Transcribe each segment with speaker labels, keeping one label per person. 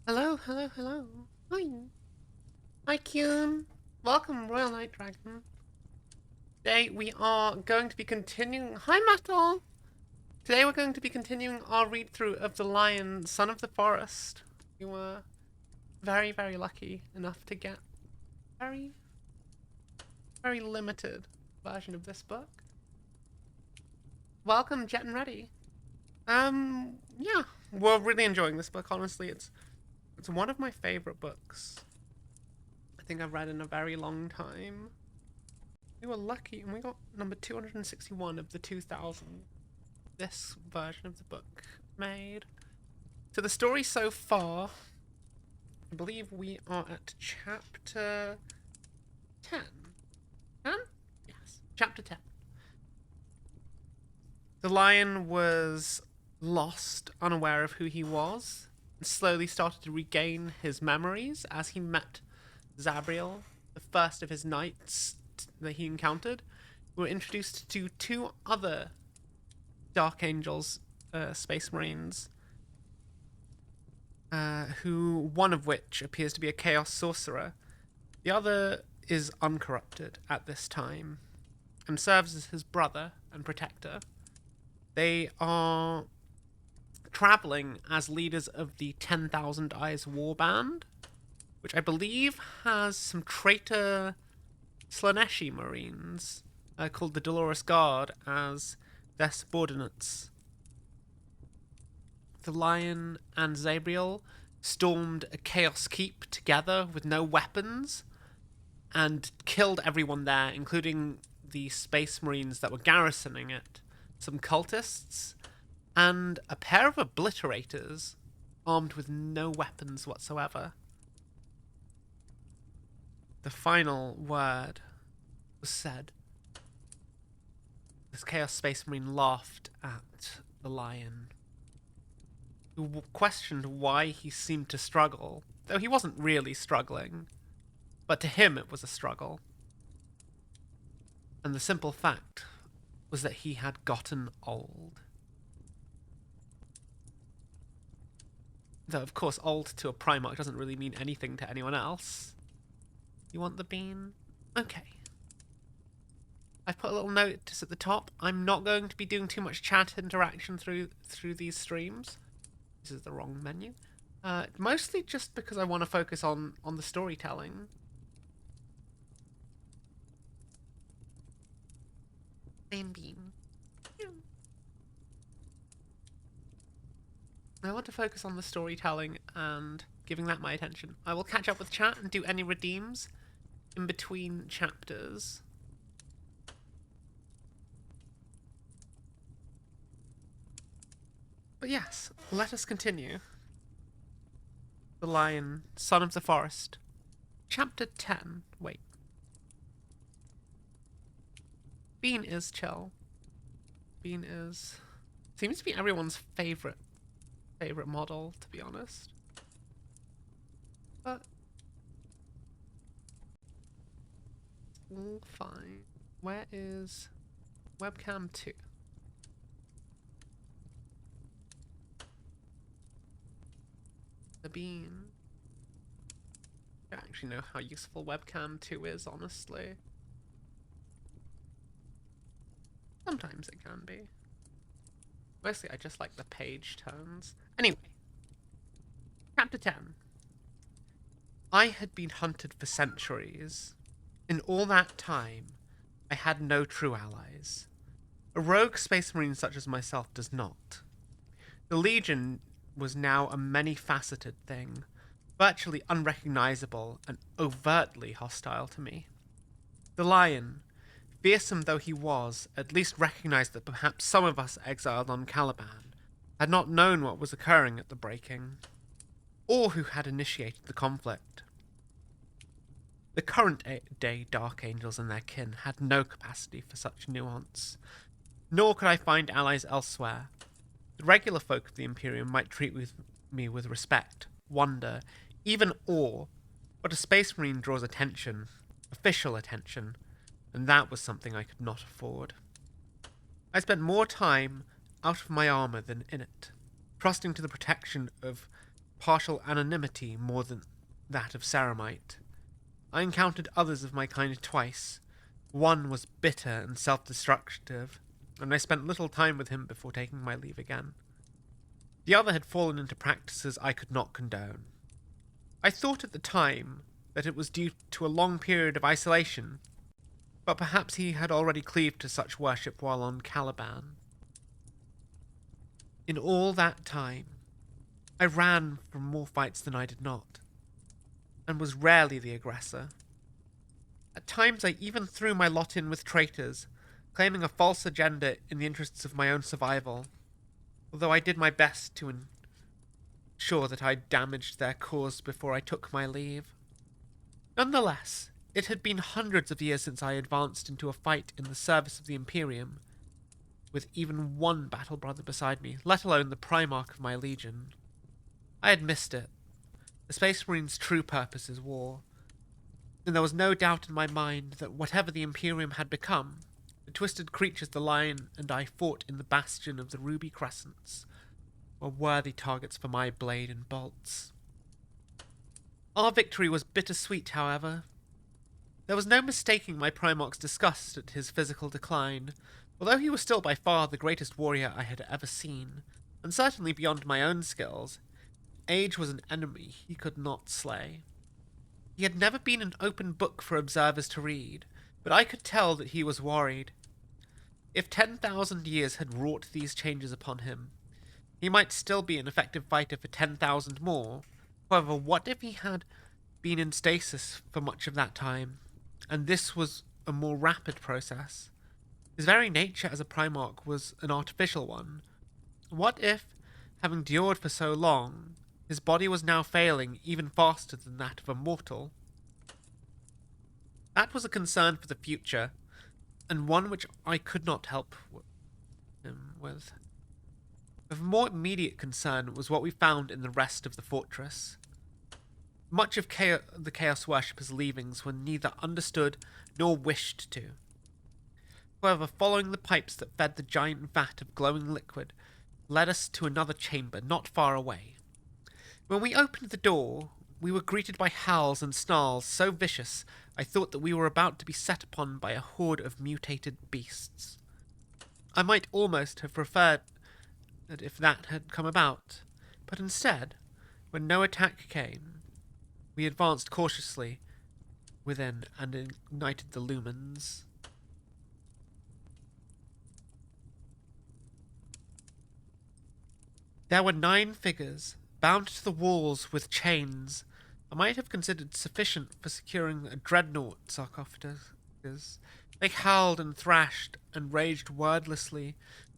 Speaker 1: Hello, hello, hello. Hi. Hi, Kyun. Welcome, Royal Night Dragon. Today we are going to be continuing. Hi, Metal. Today we're going to be continuing our read through of The Lion, Son of the Forest. We were very, very lucky enough to get very, very limited version of this book. Welcome, Jet and Ready. Yeah, we're really enjoying this book. Honestly, it's one of my favorite books I think I've read in a very long time. We were lucky and we got number 261 of the 2000, this version of the book made. So the story so far, I believe we are at chapter 10. 10? Yes, chapter 10. The lion was lost, unaware of who he was, and slowly started to regain his memories as he met Zabriel, the first of his knights that he encountered. We were introduced to two other Dark Angels, Space Marines, who one of which appears to be a Chaos Sorcerer. The other is uncorrupted at this time and serves as his brother and protector. They are traveling as leaders of the 10,000 Eyes Warband, which I believe has some traitor Slaneshi Marines called the Dolorous Guard as their subordinates. The Lion and Zabriel stormed a Chaos Keep together with no weapons and killed everyone there, including the Space Marines that were garrisoning it, some cultists, and a pair of obliterators armed with no weapons whatsoever. The final word was said. This Chaos Space Marine laughed at the Lion, who questioned why he seemed to struggle, though he wasn't really struggling. But to him it was a struggle. And the simple fact was that he had gotten old. Though, of course, old to a Primarch doesn't really mean anything to anyone else. You want the bean? Okay. I've put a little notice at the top. I'm not going to be doing too much chat interaction through these streams. This is the wrong menu. Mostly just because I want to focus on the storytelling. Bean. I want to focus on the storytelling and giving that my attention. I will catch up with chat and do any redeems in between chapters. But yes, let us continue. The Lion, Son of the Forest. Chapter 10. Wait. Bean is chill. Bean is... seems to be everyone's favorite model, to be honest. But... all fine. Where is... webcam 2? The Bean. I don't actually know how useful webcam 2 is, honestly. Sometimes it can be. Mostly I just like the page turns. Anyway. Chapter 10. I had been hunted for centuries. In all that time, I had no true allies. A rogue space marine such as myself does not. The Legion was now a many-faceted thing, virtually unrecognizable and overtly hostile to me. The Lion, fearsome though he was, at least recognized that perhaps some of us exiled on Caliban had not known what was occurring at the breaking, or who had initiated the conflict. The current day Dark Angels and their kin had no capacity for such nuance, nor could I find allies elsewhere. The regular folk of the Imperium might treat me with respect, wonder, even awe, but a Space Marine draws attention, official attention, and that was something I could not afford. I spent more time out of my armor than in it, trusting to the protection of partial anonymity more than that of Ceramite. I encountered others of my kind twice. One was bitter and self-destructive, and I spent little time with him before taking my leave again. The other had fallen into practices I could not condone. I thought at the time that it was due to a long period of isolation, but perhaps he had already cleaved to such worship while on Caliban. In all that time, I ran from more fights than I did not, and was rarely the aggressor. At times I even threw my lot in with traitors, claiming a false agenda in the interests of my own survival, although I did my best to ensure that I damaged their cause before I took my leave. Nonetheless, it had been hundreds of years since I advanced into a fight in the service of the Imperium, with even one battle brother beside me, let alone the Primarch of my legion. I had missed it. The Space Marine's true purpose is war, and there was no doubt in my mind that whatever the Imperium had become, the twisted creatures the Lion and I fought in the bastion of the Ruby Crescents were worthy targets for my blade and bolts. Our victory was bittersweet, however. There was no mistaking my Primarch's disgust at his physical decline, although he was still by far the greatest warrior I had ever seen, and certainly beyond my own skills. Age was an enemy he could not slay. He had never been an open book for observers to read, but I could tell that he was worried. If 10,000 years had wrought these changes upon him, he might still be an effective fighter for 10,000 more. However, what if he had been in stasis for much of that time, and this was a more rapid process? His very nature as a Primarch was an artificial one. What if, having endured for so long, his body was now failing even faster than that of a mortal? That was a concern for the future, and one which I could not help him with. Of more immediate concern was what we found in the rest of the fortress. Much of the Chaos Worshippers' leavings were neither understood nor wished to. However, following the pipes that fed the giant vat of glowing liquid led us to another chamber not far away. When we opened the door, we were greeted by howls and snarls so vicious I thought that we were about to be set upon by a horde of mutated beasts. I might almost have preferred it if that had come about, but instead, when no attack came, we advanced cautiously within and ignited the lumens. There were 9 figures, bound to the walls with chains. I might have considered sufficient for securing a dreadnought sarcophagus. They howled and thrashed and raged wordlessly,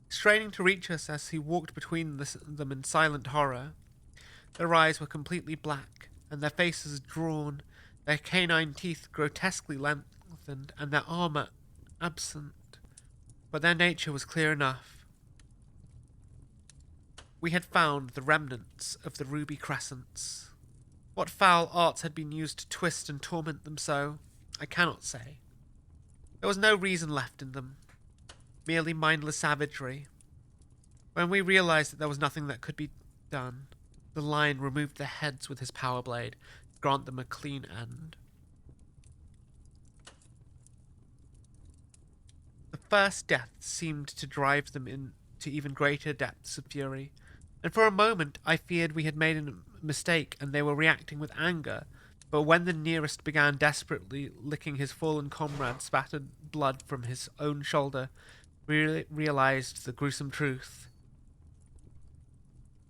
Speaker 1: straining to reach us as he walked between them in silent horror. Their eyes were completely black, and their faces drawn, their canine teeth grotesquely lengthened, and their armor absent. But their nature was clear enough. We had found the remnants of the Ruby Crescents. What foul arts had been used to twist and torment them so, I cannot say. There was no reason left in them, merely mindless savagery. When we realized that there was nothing that could be done, the Lion removed their heads with his power blade to grant them a clean end. The first death seemed to drive them into even greater depths of fury, and for a moment I feared we had made a mistake and they were reacting with anger, but when the nearest began desperately licking his fallen comrade's spattered blood from his own shoulder, we realized the gruesome truth.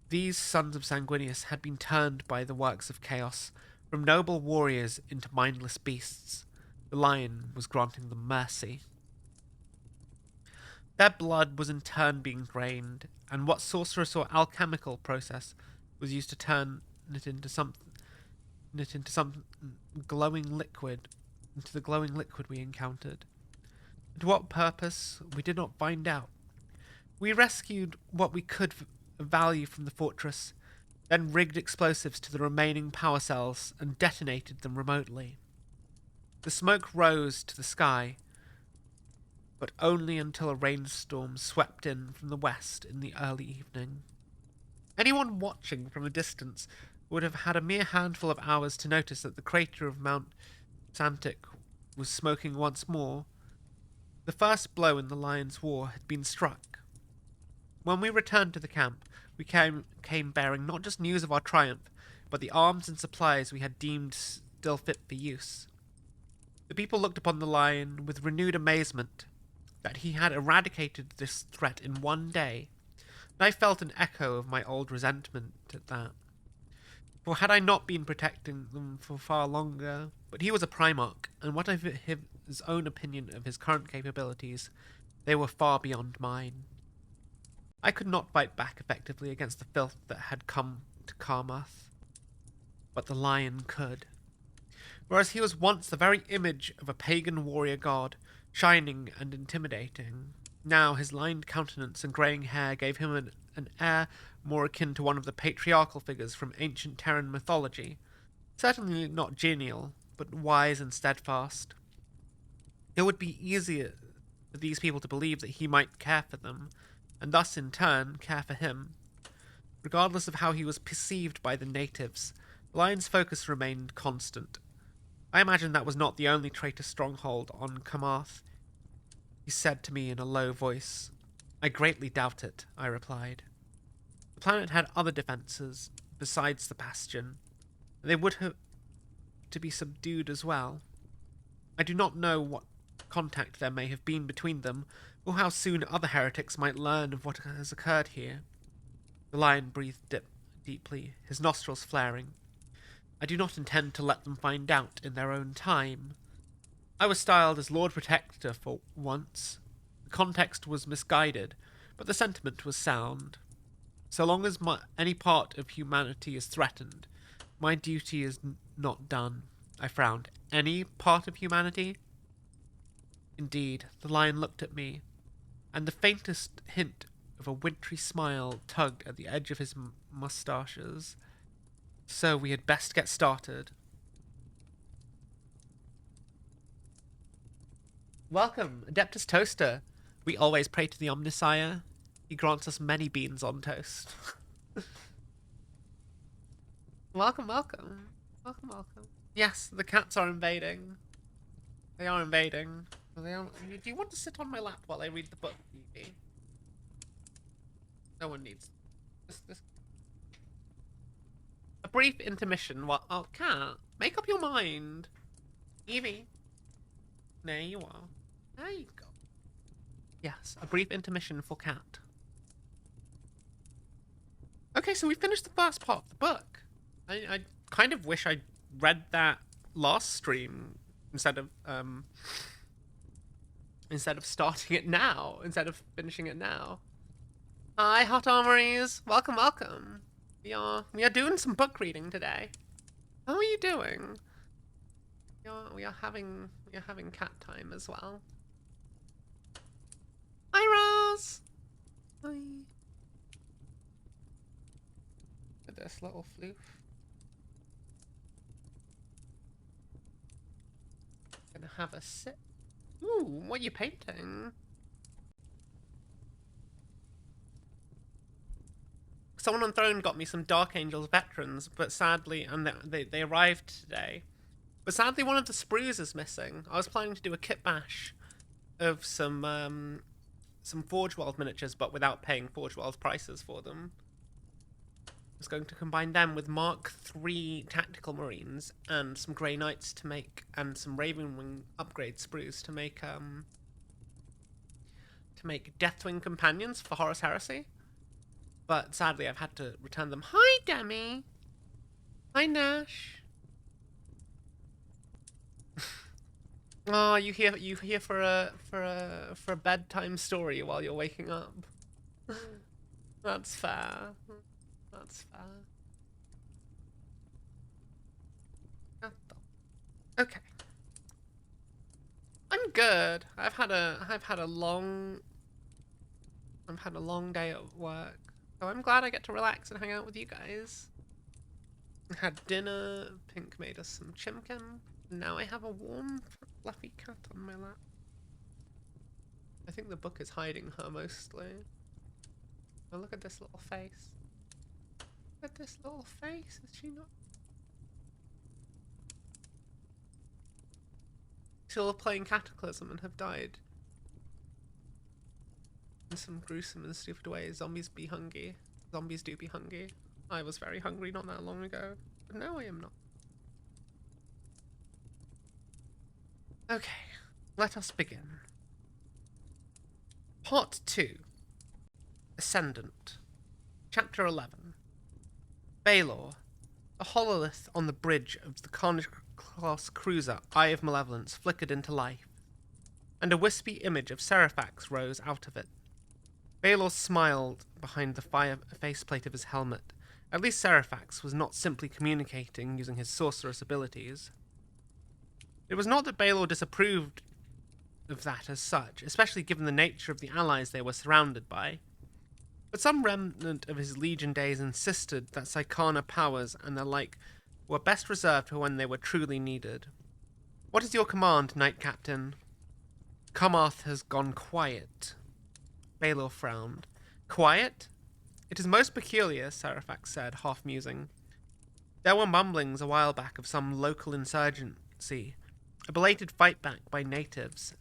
Speaker 1: These sons of Sanguinius had been turned by the works of chaos from noble warriors into mindless beasts. The Lion was granting them mercy. Their blood was in turn being drained, and what sorcerous or alchemical process was used to turn it into some glowing liquid, into the glowing liquid we encountered. And to what purpose, we did not find out. We rescued what we could of value from the fortress, then rigged explosives to the remaining power cells and detonated them remotely. The smoke rose to the sky, but only until a rainstorm swept in from the west in the early evening. Anyone watching from a distance would have had a mere handful of hours to notice that the crater of Mount Santic was smoking once more. The first blow in the Lion's War had been struck. When we returned to the camp, we came bearing not just news of our triumph, but the arms and supplies we had deemed still fit for use. The people looked upon the Lion with renewed amazement that he had eradicated this threat in one day, and I felt an echo of my old resentment at that. For had I not been protecting them for far longer, but he was a Primarch, and what of his own opinion of his current capabilities, they were far beyond mine. I could not fight back effectively against the filth that had come to Karmath, but the Lion could. Whereas he was once the very image of a pagan warrior god, shining and intimidating, now his lined countenance and greying hair gave him an air more akin to one of the patriarchal figures from ancient Terran mythology. Certainly not genial, but wise and steadfast. It would be easier for these people to believe that he might care for them, and thus in turn care for him. Regardless of how he was perceived by the natives, the Lion's focus remained constant. I imagine that was not the only traitor stronghold on Karmath. He said to me in a low voice. I greatly doubt it, I replied. The planet had other defences besides the Bastion. They would have to be subdued as well. I do not know what contact there may have been between them, or how soon other heretics might learn of what has occurred here. The Lion breathed deeply, his nostrils flaring. I do not intend to let them find out in their own time. I was styled as Lord Protector for once. The context was misguided, but the sentiment was sound. So long as any part of humanity is threatened, my duty is not done. I frowned. Any part of humanity? Indeed, the Lion looked at me, and the faintest hint of a wintry smile tugged at the edge of his moustaches. So we had best get started. Welcome, Adeptus Toaster. We always pray to the Omnisire. He grants us many beans on toast. Welcome, welcome. Welcome, welcome. Yes, the cats are invading. They are invading. Do you want to sit on my lap while I read the book, Evie? No one needs this. A brief intermission while... Oh, cat, make up your mind. Evie. There you are. There you go. Yes, a brief intermission for cat. Okay, so we finished the first part of the book. I kind of wish I read that last stream instead of starting it now, instead of finishing it now. Hi, Hot Armories. Welcome, welcome. We are doing some book reading today. How are you doing? We are having cat time as well. Hi, Roz. Hi. Look at this little floof. Gonna have a sip. Ooh, what are you painting? Someone on Throne got me some Dark Angels veterans, but sadly, and they arrived today. But sadly, one of the sprues is missing. I was planning to do a kit bash of some Forge World miniatures, but without paying Forge World prices for them. I was going to combine them with Mark III Tactical Marines and some Grey Knights to make, and some Ravenwing upgrade sprues to make Deathwing Companions for Horus Heresy. But sadly, I've had to return them. Hi, Demi. Hi, Nash. Oh, you here for a bedtime story while you're waking up. That's fair. That's fair. Okay. I'm good. I've had a long day at work. So I'm glad I get to relax and hang out with you guys. I had dinner, Pink made us some chimkin, and now I have a warm, fluffy cat on my lap. I think the book is hiding her mostly. Oh, look at this little face. At this little face, is she not? Still playing Cataclysm and have died in some gruesome and stupid ways. Zombies be hungry. Zombies do be hungry. I was very hungry not that long ago, but now I am not. Okay, let us begin. Part 2. Ascendant. Chapter 11. Baelor. A hololith on the bridge of the Carnage-class cruiser Eye of Malevolence flickered into life, and a wispy image of Seraphax rose out of it. Baelor smiled behind the faceplate of his helmet. At least Seraphax was not simply communicating using his sorceress abilities. It was not that Baelor disapproved of that as such, especially given the nature of the allies they were surrounded by. But some remnant of his Legion days insisted that Psychana powers and the like were best reserved for when they were truly needed. What is your command, Knight Captain? Kamarth has gone quiet. Baelor frowned. Quiet? It is most peculiar, Seraphax said, half musing. There were mumblings a while back of some local insurgency, a belated fight back by natives,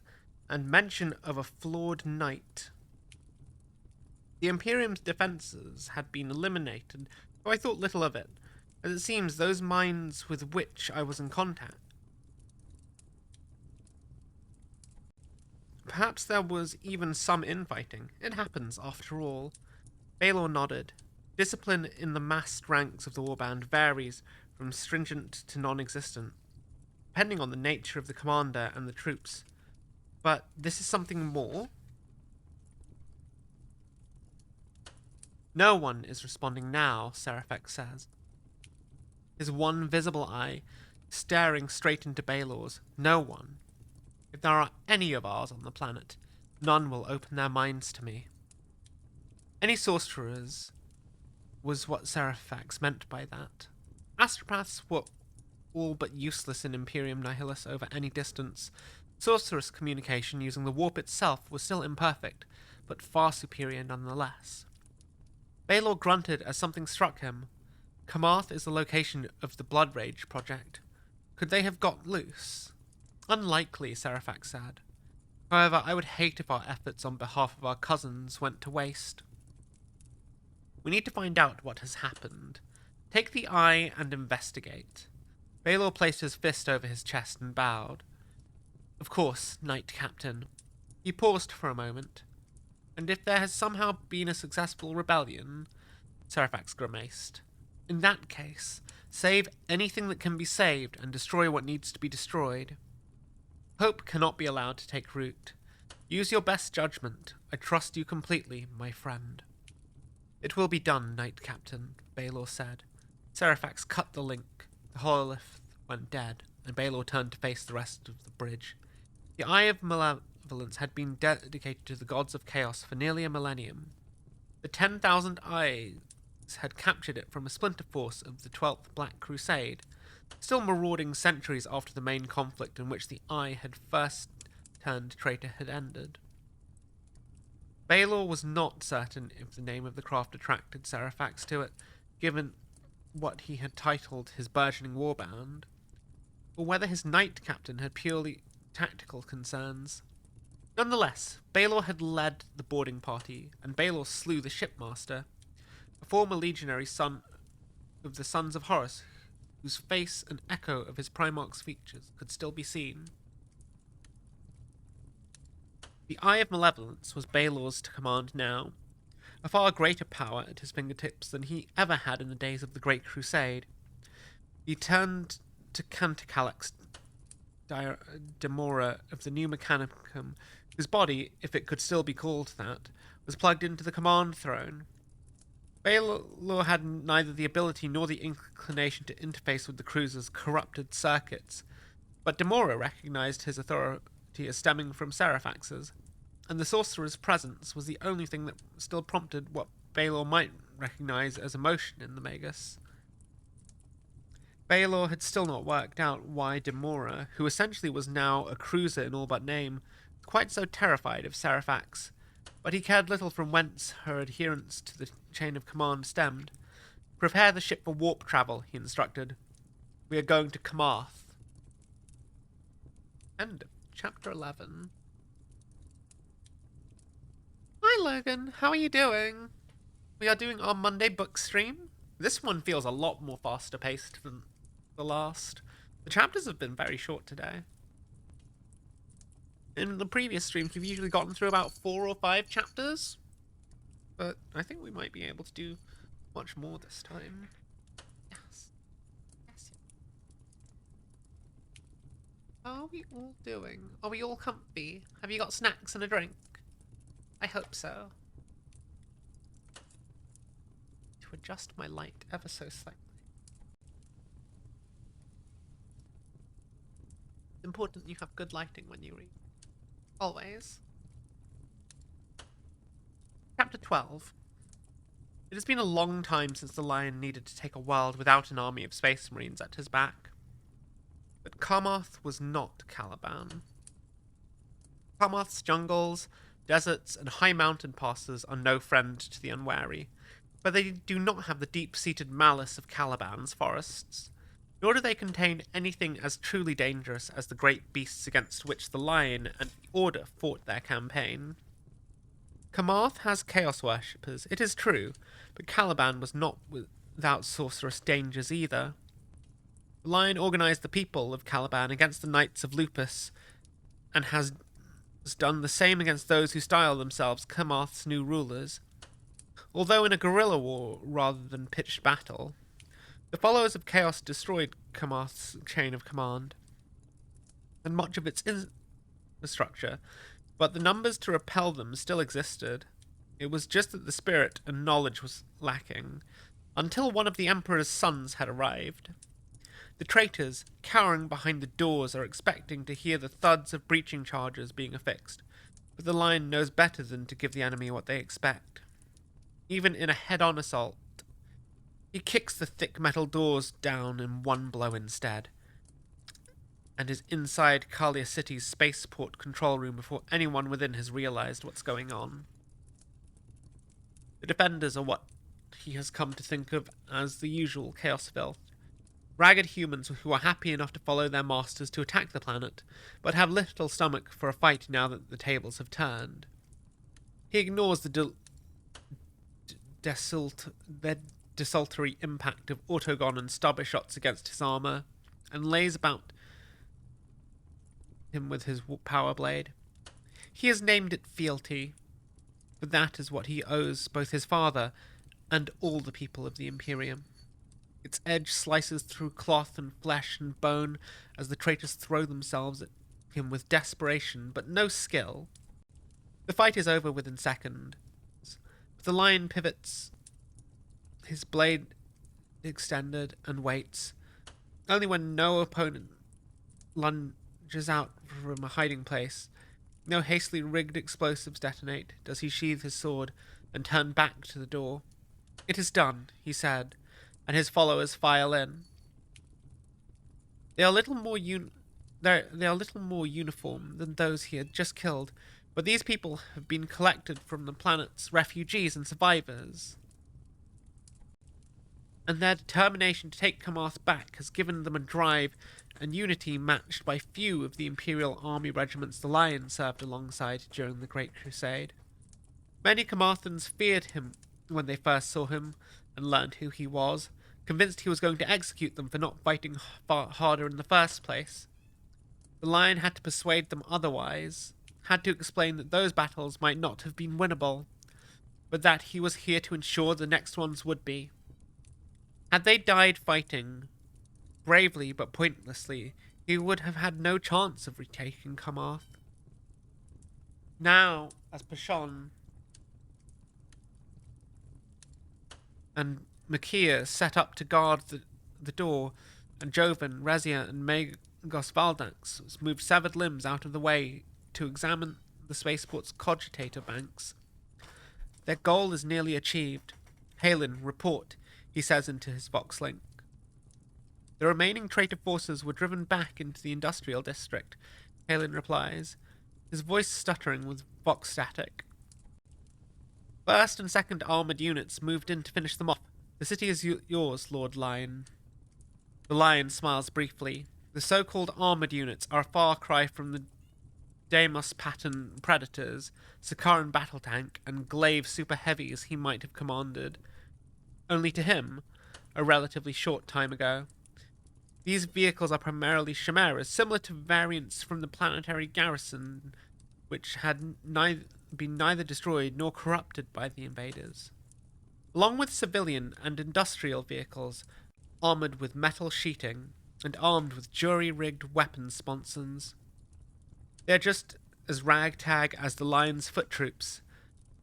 Speaker 1: and mention of a flawed knight. The Imperium's defences had been eliminated, though I thought little of it, as it seems those minds with which I was in contact. Perhaps there was even some infighting. It happens, after all. Baelor nodded. Discipline in the massed ranks of the warband varies from stringent to non-existent, depending on the nature of the commander and the troops. But this is something more? No one is responding now, Seraphax says. His one visible eye staring straight into Baelor's. No one. If there are any of ours on the planet, none will open their minds to me. Any sorcerers was what Seraphax meant by that. Astropaths were all but useless in Imperium Nihilus over any distance. Sorceress communication using the warp itself was still imperfect, but far superior nonetheless. Baelor grunted as something struck him. Kamarth is the location of the Blood Rage project. Could they have got loose? Unlikely, Seraphax said. However, I would hate if our efforts on behalf of our cousins went to waste. We need to find out what has happened. Take the eye and investigate. Baelor placed his fist over his chest and bowed. Of course, Knight Captain. He paused for a moment. And if there has somehow been a successful rebellion, Seraphax grimaced. In that case, save anything that can be saved and destroy what needs to be destroyed. Hope cannot be allowed to take root. Use your best judgment. I trust you completely, my friend. It will be done, Knight Captain, Baelor said. Seraphax cut the link. The hololith went dead, and Baelor turned to face the rest of the bridge. The Eye of Malevolence had been dedicated to the gods of chaos for nearly a millennium. The 10,000 Eyes had captured it from a splinter force of the 12th Black Crusade, still marauding centuries after the main conflict in which the Eye had first turned traitor had ended. Baelor was not certain if the name of the craft attracted Seraphax to it, given what he had titled his burgeoning warband, or whether his knight captain had purely tactical concerns. Nonetheless, Baelor had led the boarding party, and Baelor slew the shipmaster, a former legionary son of the Sons of Horus, whose face and echo of his Primarch's features could still be seen. The Eye of Malevolence was Baelor's to command now, a far greater power at his fingertips than he ever had in the days of the Great Crusade. He turned to Canticalax Demora of the New Mechanicum, whose body, if it could still be called that, was plugged into the command throne. Baelor had neither the ability nor the inclination to interface with the cruiser's corrupted circuits, but Demora recognized his authority as stemming from Seraphax's, and the sorcerer's presence was the only thing that still prompted what Baelor might recognize as emotion in the Magus. Baelor had still not worked out why Demora, who essentially was now a cruiser in all but name, was quite so terrified of Seraphax, but he cared little from whence her adherence to the chain of command stemmed. Prepare the ship for warp travel, he instructed. We are going to Kamarth. End of chapter 11. Hi, Logan. How are you doing? We are doing our Monday book stream. This one feels a lot more faster paced than the last. The chapters have been very short today. In the previous streams, we've usually gotten through about 4 or 5 chapters. But I think we might be able to do much more this time. Yes. Yes. How are we all doing? Are we all comfy? Have you got snacks and a drink? I hope so. To adjust my light ever so slightly. It's important you have good lighting when you read. Always. Chapter 12. It has been a long time since the Lion needed to take a world without an army of space marines at his back. But Kamarth was not Caliban. Kamarth's jungles, deserts, and high mountain passes are no friend to the unwary, but they do not have the deep-seated malice of Caliban's forests, nor do they contain anything as truly dangerous as the great beasts against which the Lion and the Order fought their campaign. Kamarth has chaos worshippers, it is true, but Caliban was not without sorcerous dangers either. The Lion organized the people of Caliban against the Knights of Lupus, and has done the same against those who style themselves Kamarth's new rulers. Although in a guerrilla war rather than pitched battle, the followers of Chaos destroyed Kamarth's chain of command, and much of its infrastructure, but the numbers to repel them still existed. It was just that the spirit and knowledge was lacking, until one of the Emperor's sons had arrived. The traitors, cowering behind the doors, are expecting to hear the thuds of breaching charges being affixed, but the Lion knows better than to give the enemy what they expect. Even in a head-on assault, he kicks the thick metal doors down in one blow instead, and is inside Kalia City's spaceport control room before anyone within has realized what's going on. The defenders are what he has come to think of as the usual chaos filth. Ragged humans who are happy enough to follow their masters to attack the planet, but have little stomach for a fight now that the tables have turned. He ignores the desultory impact of autogon and stubber shots against his armor, and lays about him with his power blade. He has named it fealty, for that is what he owes both his father and all the people of the Imperium. Its edge slices through cloth and flesh and bone as the traitors throw themselves at him with desperation, but no skill. The fight is over within seconds. The Lion pivots, his blade extended, and waits. Only when no opponent lunges out from a hiding place, no hastily rigged explosives detonate, does he sheathe his sword and turn back to the door. It is done, he said, and his followers file in. They are little more uniform than those he had just killed, but these people have been collected from the planet's refugees and survivors, and their determination to take Kamarth back has given them a drive and unity matched by few of the Imperial Army regiments the Lion served alongside during the Great Crusade. Many Kamarthans feared him when they first saw him and learned who he was, convinced he was going to execute them for not fighting far harder in the first place. The Lion had to persuade them otherwise, had to explain that those battles might not have been winnable, but that he was here to ensure the next ones would be. Had they died fighting, bravely but pointlessly, he would have had no chance of retaking Kamarth. Now, as Pashon and Makia set up to guard the door, and Jovan, Razia, and Magos Valdax moved severed limbs out of the way to examine the spaceport's cogitator banks, their goal is nearly achieved. Halen, report, he says into his Vox link. The remaining traitor forces were driven back into the industrial district, Halen replies, his voice stuttering with Vox static. First and second armoured units moved in to finish them off, The city is yours, Lord Lion. The Lion smiles briefly. The so-called armored units are a far cry from the Deimos pattern predators, Sakaran battle tank, and glaive super heavies he might have commanded. Only to him, a relatively short time ago. These vehicles are primarily chimeras, similar to variants from the planetary garrison, which had been neither destroyed nor corrupted by the invaders. Along with civilian and industrial vehicles, armored with metal sheeting and armed with jury-rigged weapon sponsons. They are just as ragtag as the Lion's foot troops,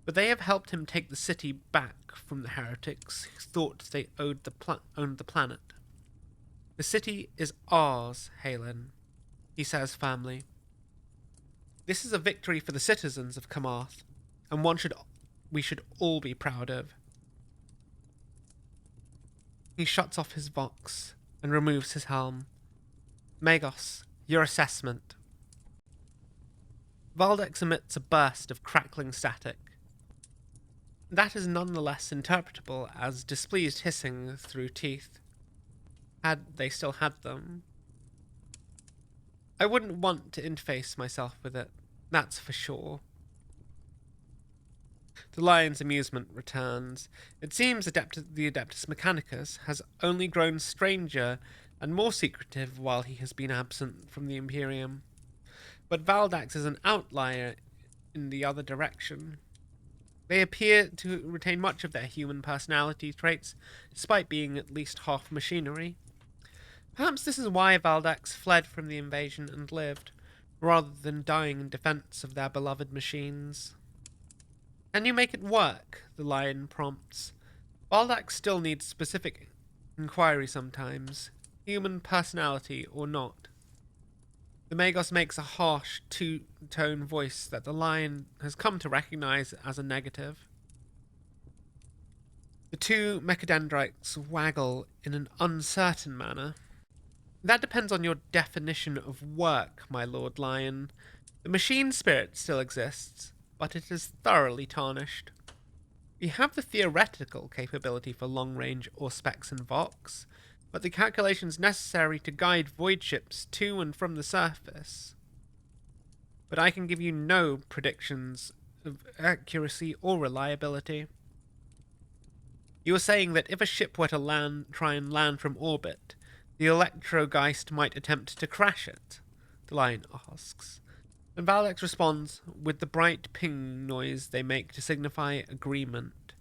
Speaker 1: but they have helped him take the city back from the heretics who thought they owned the planet. The city is ours, Halen, he says firmly. This is a victory for the citizens of Kamarth, and one we should all be proud of. He shuts off his Vox and removes his helm. Magos, your assessment. Valdex emits a burst of crackling static. That is nonetheless interpretable as displeased hissing through teeth, had they still had them. I wouldn't want to interface myself with it, that's for sure. The Lion's amusement returns. It seems the Adeptus Mechanicus has only grown stranger and more secretive while he has been absent from the Imperium. But Valdax is an outlier in the other direction. They appear to retain much of their human personality traits, despite being at least half machinery. Perhaps this is why Valdax fled from the invasion and lived, rather than dying in defense of their beloved machines. Can you make it work? The Lion prompts. Valdax still needs specific inquiry sometimes, human personality or not. The Magos makes a harsh, two-tone voice that the Lion has come to recognize as a negative. The two mechadendrites waggle in an uncertain manner. That depends on your definition of work, my Lord Lion. The machine spirit still exists, but it is thoroughly tarnished. We have the theoretical capability for long-range Auspex and Vox, but the calculations necessary to guide void ships to and from the surface. But I can give you no predictions of accuracy or reliability. You were saying that if a ship were to try and land from orbit, the Electrogeist might attempt to crash it, the Lion asks. And Valdex responds with the bright ping noise they make to signify agreement.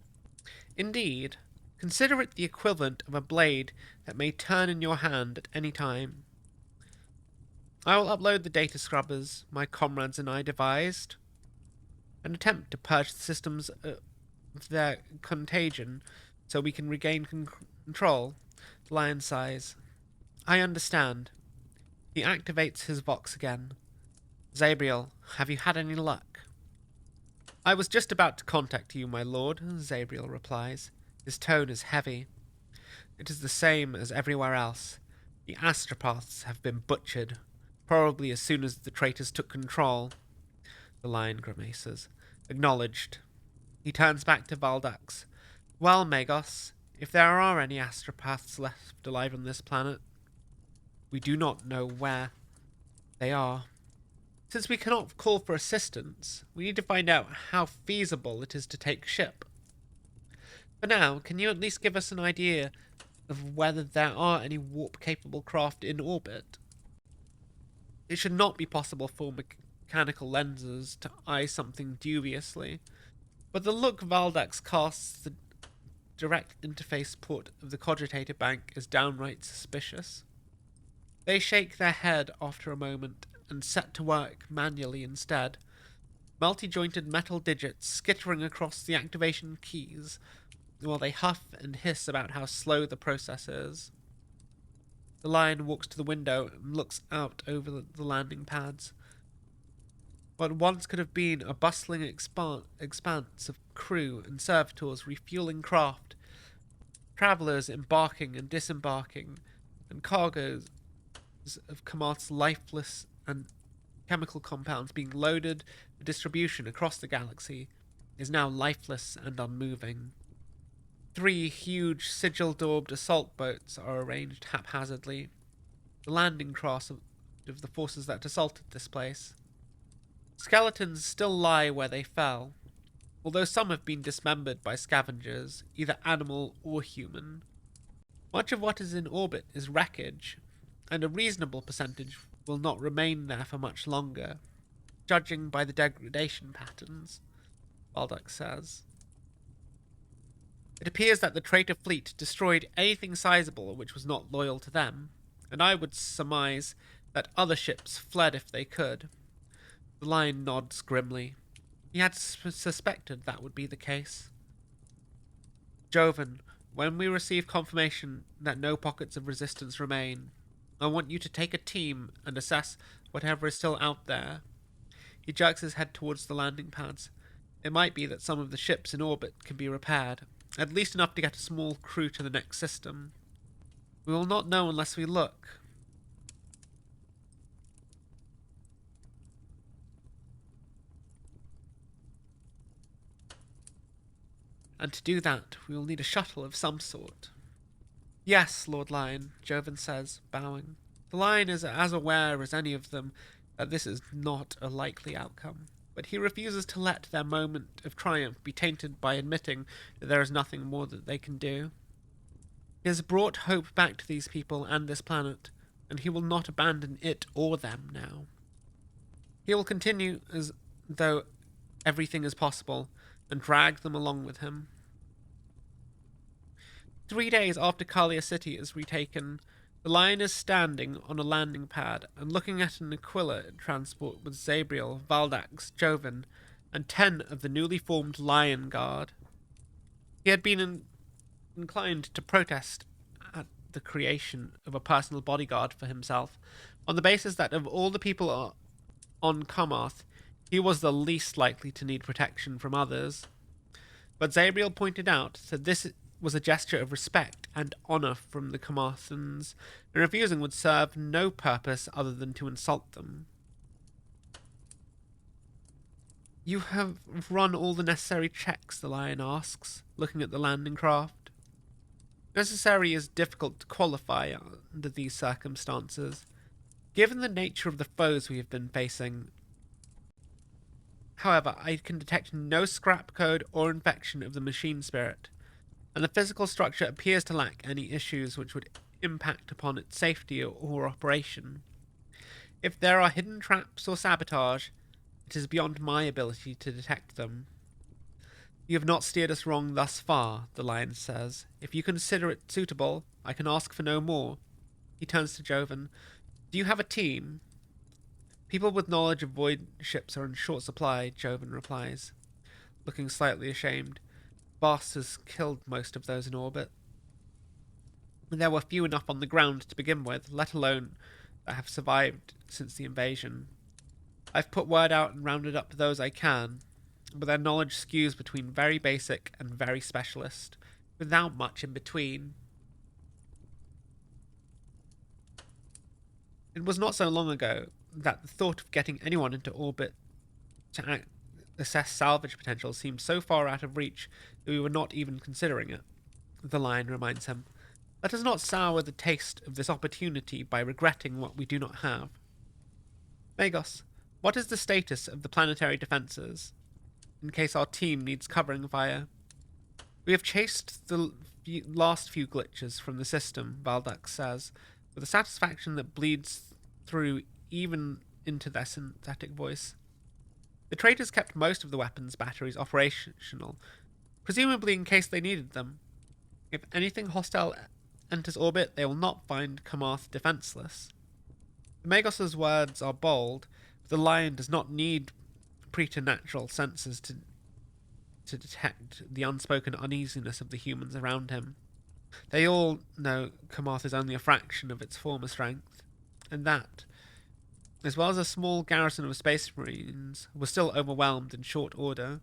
Speaker 1: Indeed, consider it the equivalent of a blade that may turn in your hand at any time. I will upload the data scrubbers my comrades and I devised, and attempt to purge the systems of their contagion so we can regain control. The Lion sighs. I understand. He activates his Vox again. Zabriel, have you had any luck? I was just about to contact you, my lord, Zabriel replies. His tone is heavy. It is the same as everywhere else. The astropaths have been butchered, probably as soon as the traitors took control. The Lion grimaces. Acknowledged. He turns back to Valdax. Well, Magos, if there are any astropaths left alive on this planet, we do not know where they are. Since we cannot call for assistance, we need to find out how feasible it is to take ship. For now, can you at least give us an idea of whether there are any warp-capable craft in orbit? It should not be possible for mechanical lenses to eye something dubiously, but the look Valdax casts the direct interface port of the cogitator bank is downright suspicious. They shake their head after a moment and set to work manually instead, multi-jointed metal digits skittering across the activation keys, while they huff and hiss about how slow the process is. The Lion walks to the window and looks out over the landing pads. What once could have been a bustling expanse of crew and servitors refueling craft, travellers embarking and disembarking, and cargoes of Kamarth's lifeless and chemical compounds being loaded for distribution across the galaxy, is now lifeless and unmoving. 3 huge sigil-daubed assault boats are arranged haphazardly, the landing craft of the forces that assaulted this place. Skeletons still lie where they fell, although some have been dismembered by scavengers, either animal or human. Much of what is in orbit is wreckage, and a reasonable percentage will not remain there for much longer, judging by the degradation patterns, Baldock says. It appears that the traitor fleet destroyed anything sizable which was not loyal to them, and I would surmise that other ships fled if they could. The Lion nods grimly. He had suspected that would be the case. Joven, when we receive confirmation that no pockets of resistance remain, I want you to take a team and assess whatever is still out there. He jerks his head towards the landing pads. It might be that some of the ships in orbit can be repaired, at least enough to get a small crew to the next system. We will not know unless we look. And to do that, we will need a shuttle of some sort. Yes, Lord Lion, Joven says, bowing. The Lion is as aware as any of them that this is not a likely outcome, but he refuses to let their moment of triumph be tainted by admitting that there is nothing more that they can do. He has brought hope back to these people and this planet, and he will not abandon it or them now. He will continue as though everything is possible, and drag them along with him. 3 days after Kalia City is retaken, the Lion is standing on a landing pad and looking at an Aquila transport with Zabriel, Valdax, Joven, and 10 of the newly formed Lion Guard. He had been inclined to protest at the creation of a personal bodyguard for himself, on the basis that of all the people on Kamath, he was the least likely to need protection from others. But Zabriel pointed out that this was a gesture of respect and honour from the Kamathans, and refusing would serve no purpose other than to insult them. You have run all the necessary checks, the Lion asks, looking at the landing craft. Necessary is difficult to qualify under these circumstances, given the nature of the foes we have been facing. However, I can detect no scrap code or infection of the machine spirit, and the physical structure appears to lack any issues which would impact upon its safety or operation. If there are hidden traps or sabotage, it is beyond my ability to detect them. You have not steered us wrong thus far, the Lion says. If you consider it suitable, I can ask for no more. He turns to Joven. Do you have a team? People with knowledge of void ships are in short supply, Joven replies, looking slightly ashamed. Bast has killed most of those in orbit. There were few enough on the ground to begin with, let alone that have survived since the invasion. I've put word out and rounded up those I can, but their knowledge skews between very basic and very specialist, without much in between. It was not so long ago that the thought of getting anyone into orbit to assess salvage potential seemed so far out of reach that we were not even considering it. The Lion reminds him, let us not sour the taste of this opportunity by regretting what we do not have. Magos, what is the status of the planetary defences, in case our team needs covering fire? We have chased the last few glitches from the system, Valdax says, with a satisfaction that bleeds through even into their synthetic voice. The traitors kept most of the weapons batteries operational, presumably in case they needed them. If anything hostile enters orbit, they will not find Kamath defenseless. The Magos' words are bold, but the Lion does not need preternatural senses to detect the unspoken uneasiness of the humans around him. They all know Kamath is only a fraction of its former strength, and that, as well as a small garrison of space marines, was still overwhelmed in short order.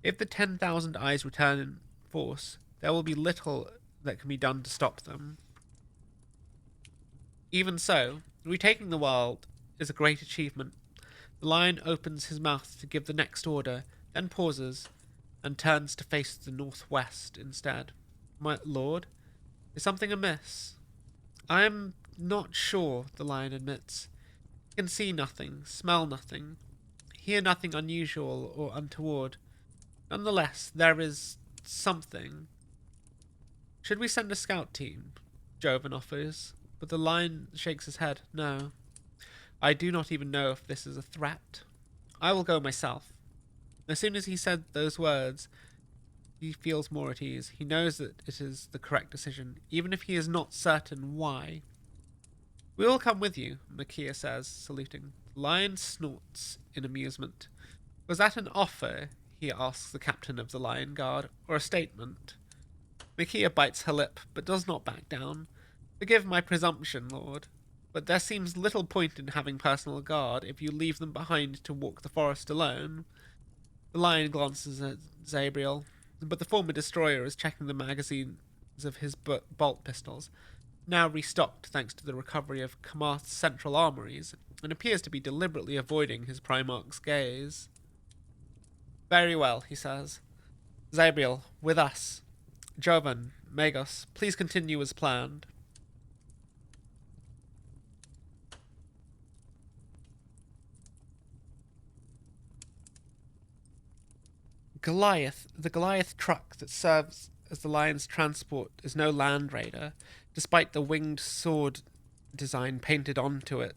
Speaker 1: If the 10,000 eyes return in force, there will be little that can be done to stop them. Even so, retaking the world is a great achievement. The Lion opens his mouth to give the next order, then pauses, and turns to face the northwest instead. My lord, is something amiss? I am not sure, the lion admits. He can see nothing, smell nothing, hear nothing unusual or untoward. Nonetheless, there is something. Should we send a scout team? Jovan offers, but the lion shakes his head. No. I do not even know if this is a threat. I will go myself. As soon as he said those words, he feels more at ease. He knows that it is the correct decision, even if he is not certain why. We will come with you, Makia says, saluting. The lion snorts in amusement. Was that an offer, he asks the captain of the Lion Guard, or a statement? Makia bites her lip, but does not back down. Forgive my presumption, lord, but there seems little point in having personal guard if you leave them behind to walk the forest alone. The lion glances at Zabriel, but the former destroyer is checking the magazines of his bolt pistols, now restocked thanks to the recovery of Kamarth's central armories, and appears to be deliberately avoiding his Primarch's gaze. Very well, he says. Zabriel, with us. Jovan, Magos, please continue as planned. The Goliath truck that serves as the lion's transport is no Land Raider, despite the winged sword design painted onto it,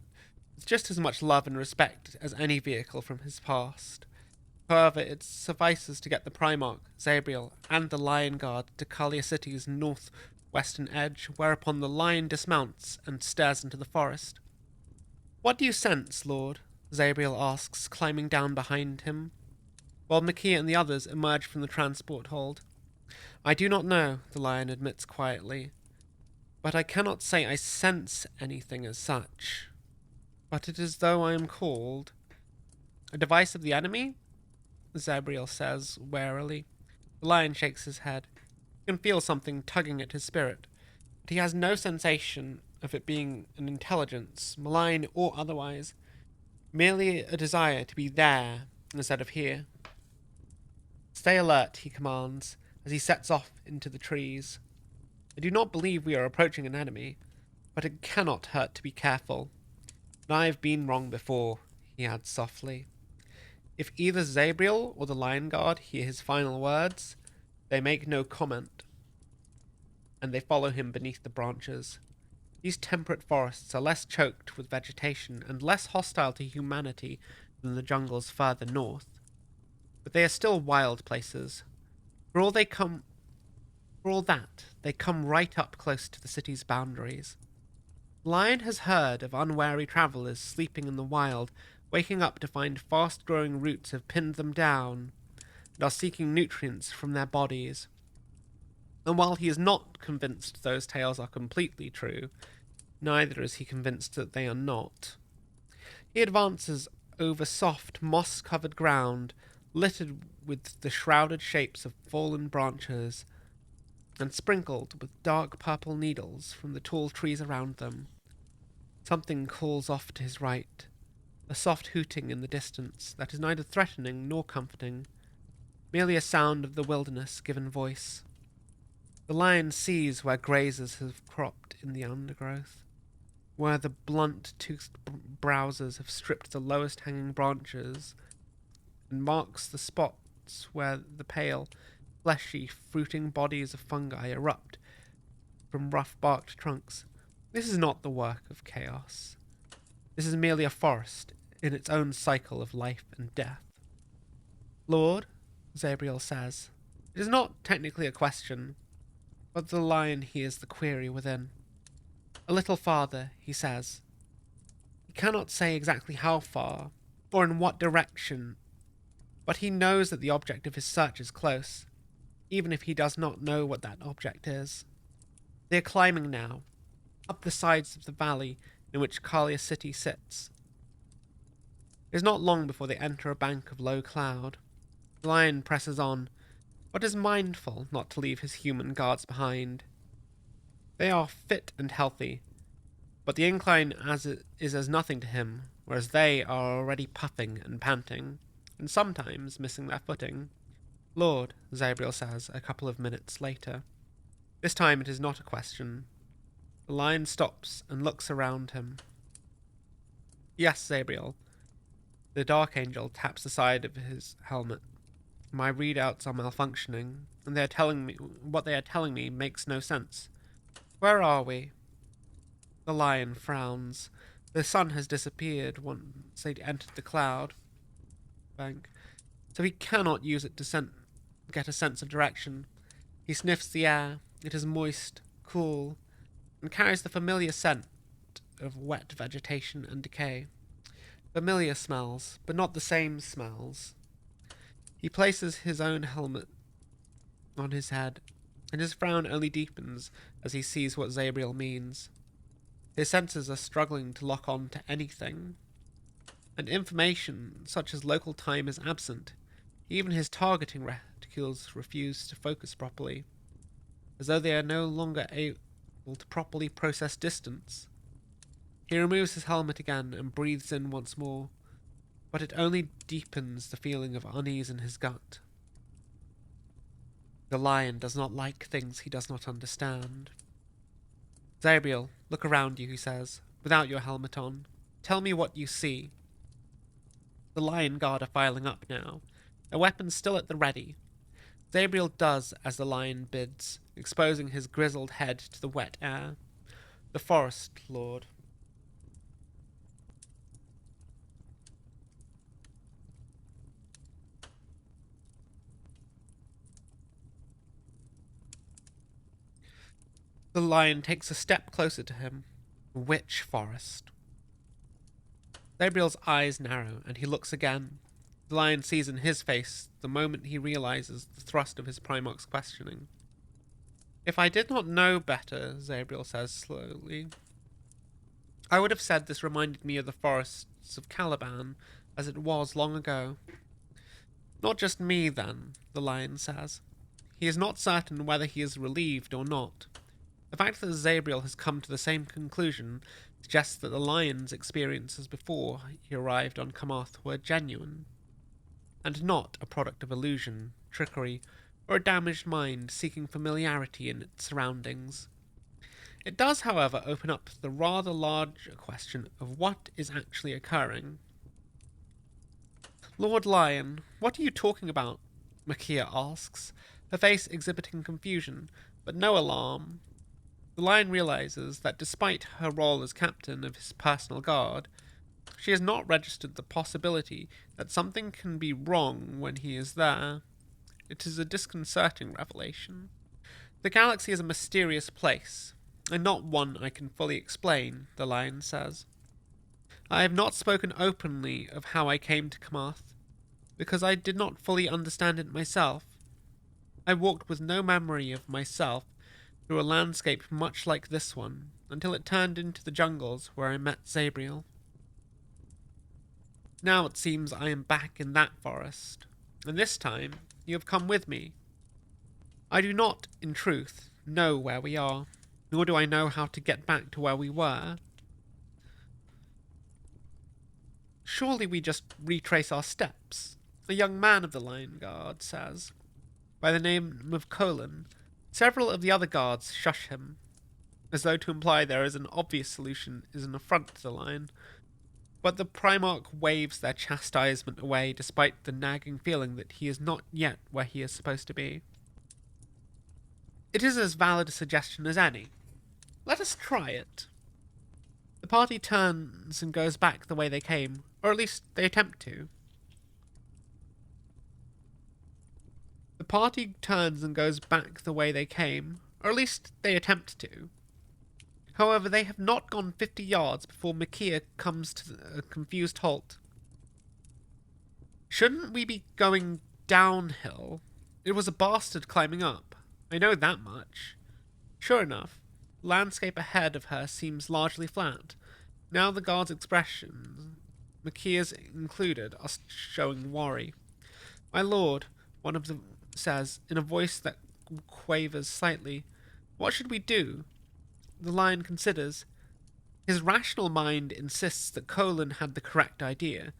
Speaker 1: with just as much love and respect as any vehicle from his past. However, it suffices to get the Primarch, Zabriel, and the Lion Guard to Kalia City's northwestern edge, whereupon the lion dismounts and stares into the forest. What do you sense, Lord? Zabriel asks, climbing down behind him, while Makia and the others emerge from the transport hold. I do not know, the lion admits quietly, but I cannot say I sense anything as such. But it is though I am called. A device of the enemy? Zabriel says warily. The lion shakes his head. He can feel something tugging at his spirit, but he has no sensation of it being an intelligence, malign or otherwise, merely a desire to be there instead of here. Stay alert, he commands, as he sets off into the trees. I do not believe we are approaching an enemy, but it cannot hurt to be careful. And I have been wrong before, he adds softly. If either Zabriel or the Lion Guard hear his final words, they make no comment, and they follow him beneath the branches. These temperate forests are less choked with vegetation and less hostile to humanity than the jungles further north, but they are still wild places. For all that, they come right up close to the city's boundaries. The lion has heard of unwary travellers sleeping in the wild, waking up to find fast-growing roots have pinned them down, and are seeking nutrients from their bodies. And while he is not convinced those tales are completely true, neither is he convinced that they are not. He advances over soft, moss-covered ground, littered with the shrouded shapes of fallen branches, and sprinkled with dark purple needles from the tall trees around them. Something calls off to his right, a soft hooting in the distance that is neither threatening nor comforting, merely a sound of the wilderness given voice. The lion sees where grazers have cropped in the undergrowth, where the blunt-toothed browsers have stripped the lowest hanging branches, and marks the spots where the pale, fleshy, fruiting bodies of fungi erupt from rough-barked trunks. This is not the work of chaos. This is merely a forest in its own cycle of life and death. Lord, Zabriel says, it is not technically a question, but the lion hears the query within. A little farther, he says. He cannot say exactly how far, or in what direction, but he knows that the object of his search is close, even if he does not know what that object is. They are climbing now, up the sides of the valley in which Kalia City sits. It is not long before they enter a bank of low cloud. The lion presses on, but is mindful not to leave his human guards behind. They are fit and healthy, but the incline is as nothing to him, whereas they are already puffing and panting, and sometimes missing their footing. Lord, Zabriel says a couple of minutes later. This time it is not a question. The lion stops and looks around him. Yes, Zabriel. The Dark Angel taps the side of his helmet. My readouts are malfunctioning, and they are telling me what they are telling me makes no sense. Where are we? The lion frowns. The sun has disappeared once they'd entered the cloud bank, so he cannot use it to get a sense of direction. He sniffs the air. It is moist, cool, and carries the familiar scent of wet vegetation and decay. Familiar smells, but not the same smells. He places his own helmet on his head, and his frown only deepens as he sees what Zabriel means. His senses are struggling to lock on to anything, and information such as local time is absent. Even his targeting reticules refuse to focus properly, as though they are no longer able to properly process distance. He removes his helmet again and breathes in once more, but it only deepens the feeling of unease in his gut. The lion does not like things he does not understand. Zabriel, look around you, he says, without your helmet on. Tell me what you see. The lion guard are filing up now, their weapons still at the ready. Zabriel does as the lion bids, exposing his grizzled head to the wet air. The forest, Lord. The lion takes a step closer to him. Which forest? Zabriel's eyes narrow, and he looks again. The lion sees in his face the moment he realizes the thrust of his Primarch's questioning. If I did not know better, Zabriel says slowly, I would have said this reminded me of the forests of Caliban, as it was long ago. Not just me, then, the lion says. He is not certain whether he is relieved or not. The fact that Zabriel has come to the same conclusion suggests that the lion's experiences before he arrived on Kamath were genuine, and not a product of illusion, trickery, or a damaged mind seeking familiarity in its surroundings. It does, however, open up the rather larger question of what is actually occurring. Lord Lion, what are you talking about? Makia asks, her face exhibiting confusion, but no alarm. The lion realizes that despite her role as captain of his personal guard, she has not registered the possibility that something can be wrong when he is there. It is a disconcerting revelation. The galaxy is a mysterious place, and not one I can fully explain, the lion says. I have not spoken openly of how I came to Kamath, because I did not fully understand it myself. I walked with no memory of myself through a landscape much like this one, until it turned into the jungles where I met Zabriel. Now it seems I am back in that forest, and this time you have come with me. I do not, in truth, know where we are, nor do I know how to get back to where we were. Surely we just retrace our steps, a young man of the Lion Guard says. By the name of Colin, several of the other guards shush him, as though to imply there is an obvious solution is an affront to the lion. But the Primarch waves their chastisement away despite the nagging feeling that he is not yet where he is supposed to be. It is as valid a suggestion as any. Let us try it. The party turns and goes back the way they came, or at least they attempt to. The party turns and goes back the way they came, or at least they attempt to. However, they have not gone 50 yards before Makia comes to a confused halt. Shouldn't we be going downhill? It was a bastard climbing up. I know that much. Sure enough, the landscape ahead of her seems largely flat. Now the guard's expressions, Makia's included, are showing worry. My lord, one of them says, in a voice that quavers slightly, what should we do? The lion considers. His rational mind insists that Colin had the correct idea,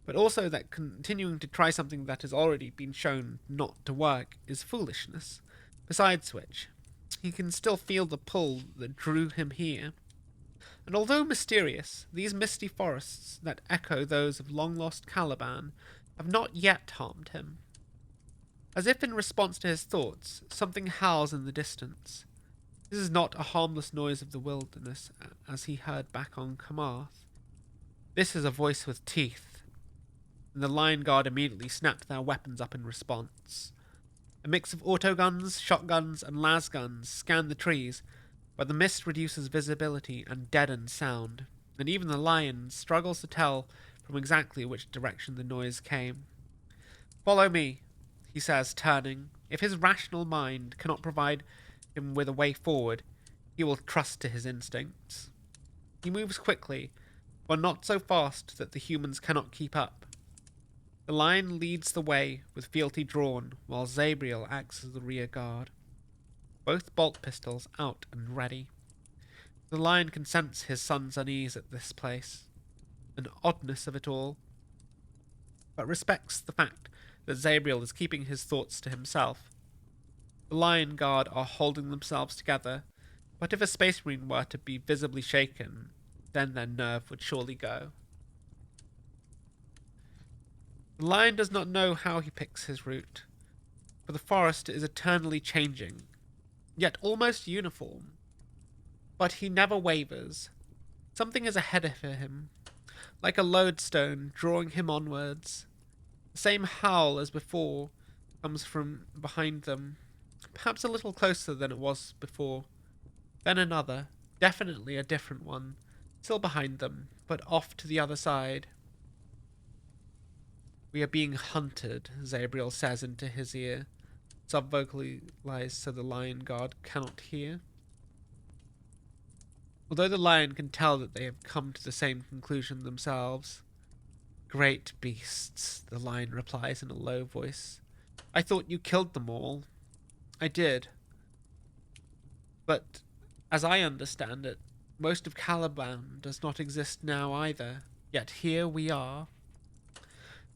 Speaker 1: but also that continuing to try something that has already been shown not to work is foolishness. Besides which, he can still feel the pull that drew him here. And although mysterious, these misty forests that echo those of long-lost Caliban have not yet harmed him. As if in response to his thoughts, something howls in the distance. This is not a harmless noise of the wilderness, as he heard back on Kamarth. This is a voice with teeth, and the Lion Guard immediately snapped their weapons up in response. A mix of autoguns, shotguns, and lasguns scan the trees, but the mist reduces visibility and deadens sound, and even the lion struggles to tell from exactly which direction the noise came. "Follow me," he says, turning. If his rational mind cannot provide him with a way forward, he will trust to his instincts. He moves quickly, but not so fast that the humans cannot keep up. The lion leads the way with fealty drawn, while Zabriel acts as the rear guard, both bolt pistols out and ready. The lion can sense his son's unease at this place, an oddness of it all, but respects the fact that Zabriel is keeping his thoughts to himself. The Lion Guard are holding themselves together, but if a Space Marine were to be visibly shaken, then their nerve would surely go. The lion does not know how he picks his route, for the forest is eternally changing, yet almost uniform. But he never wavers. Something is ahead of him, like a lodestone drawing him onwards. The same howl as before comes from behind them, perhaps a little closer than it was before. Then another, definitely a different one, still behind them, but off to the other side. "We are being hunted," Zabriel says into his ear, subvocalized so the Lion Guard cannot hear. Although the lion can tell that they have come to the same conclusion themselves. "Great beasts," the lion replies in a low voice. "I thought you killed them all." "I did. But, as I understand it, most of Caliban does not exist now either, yet here we are.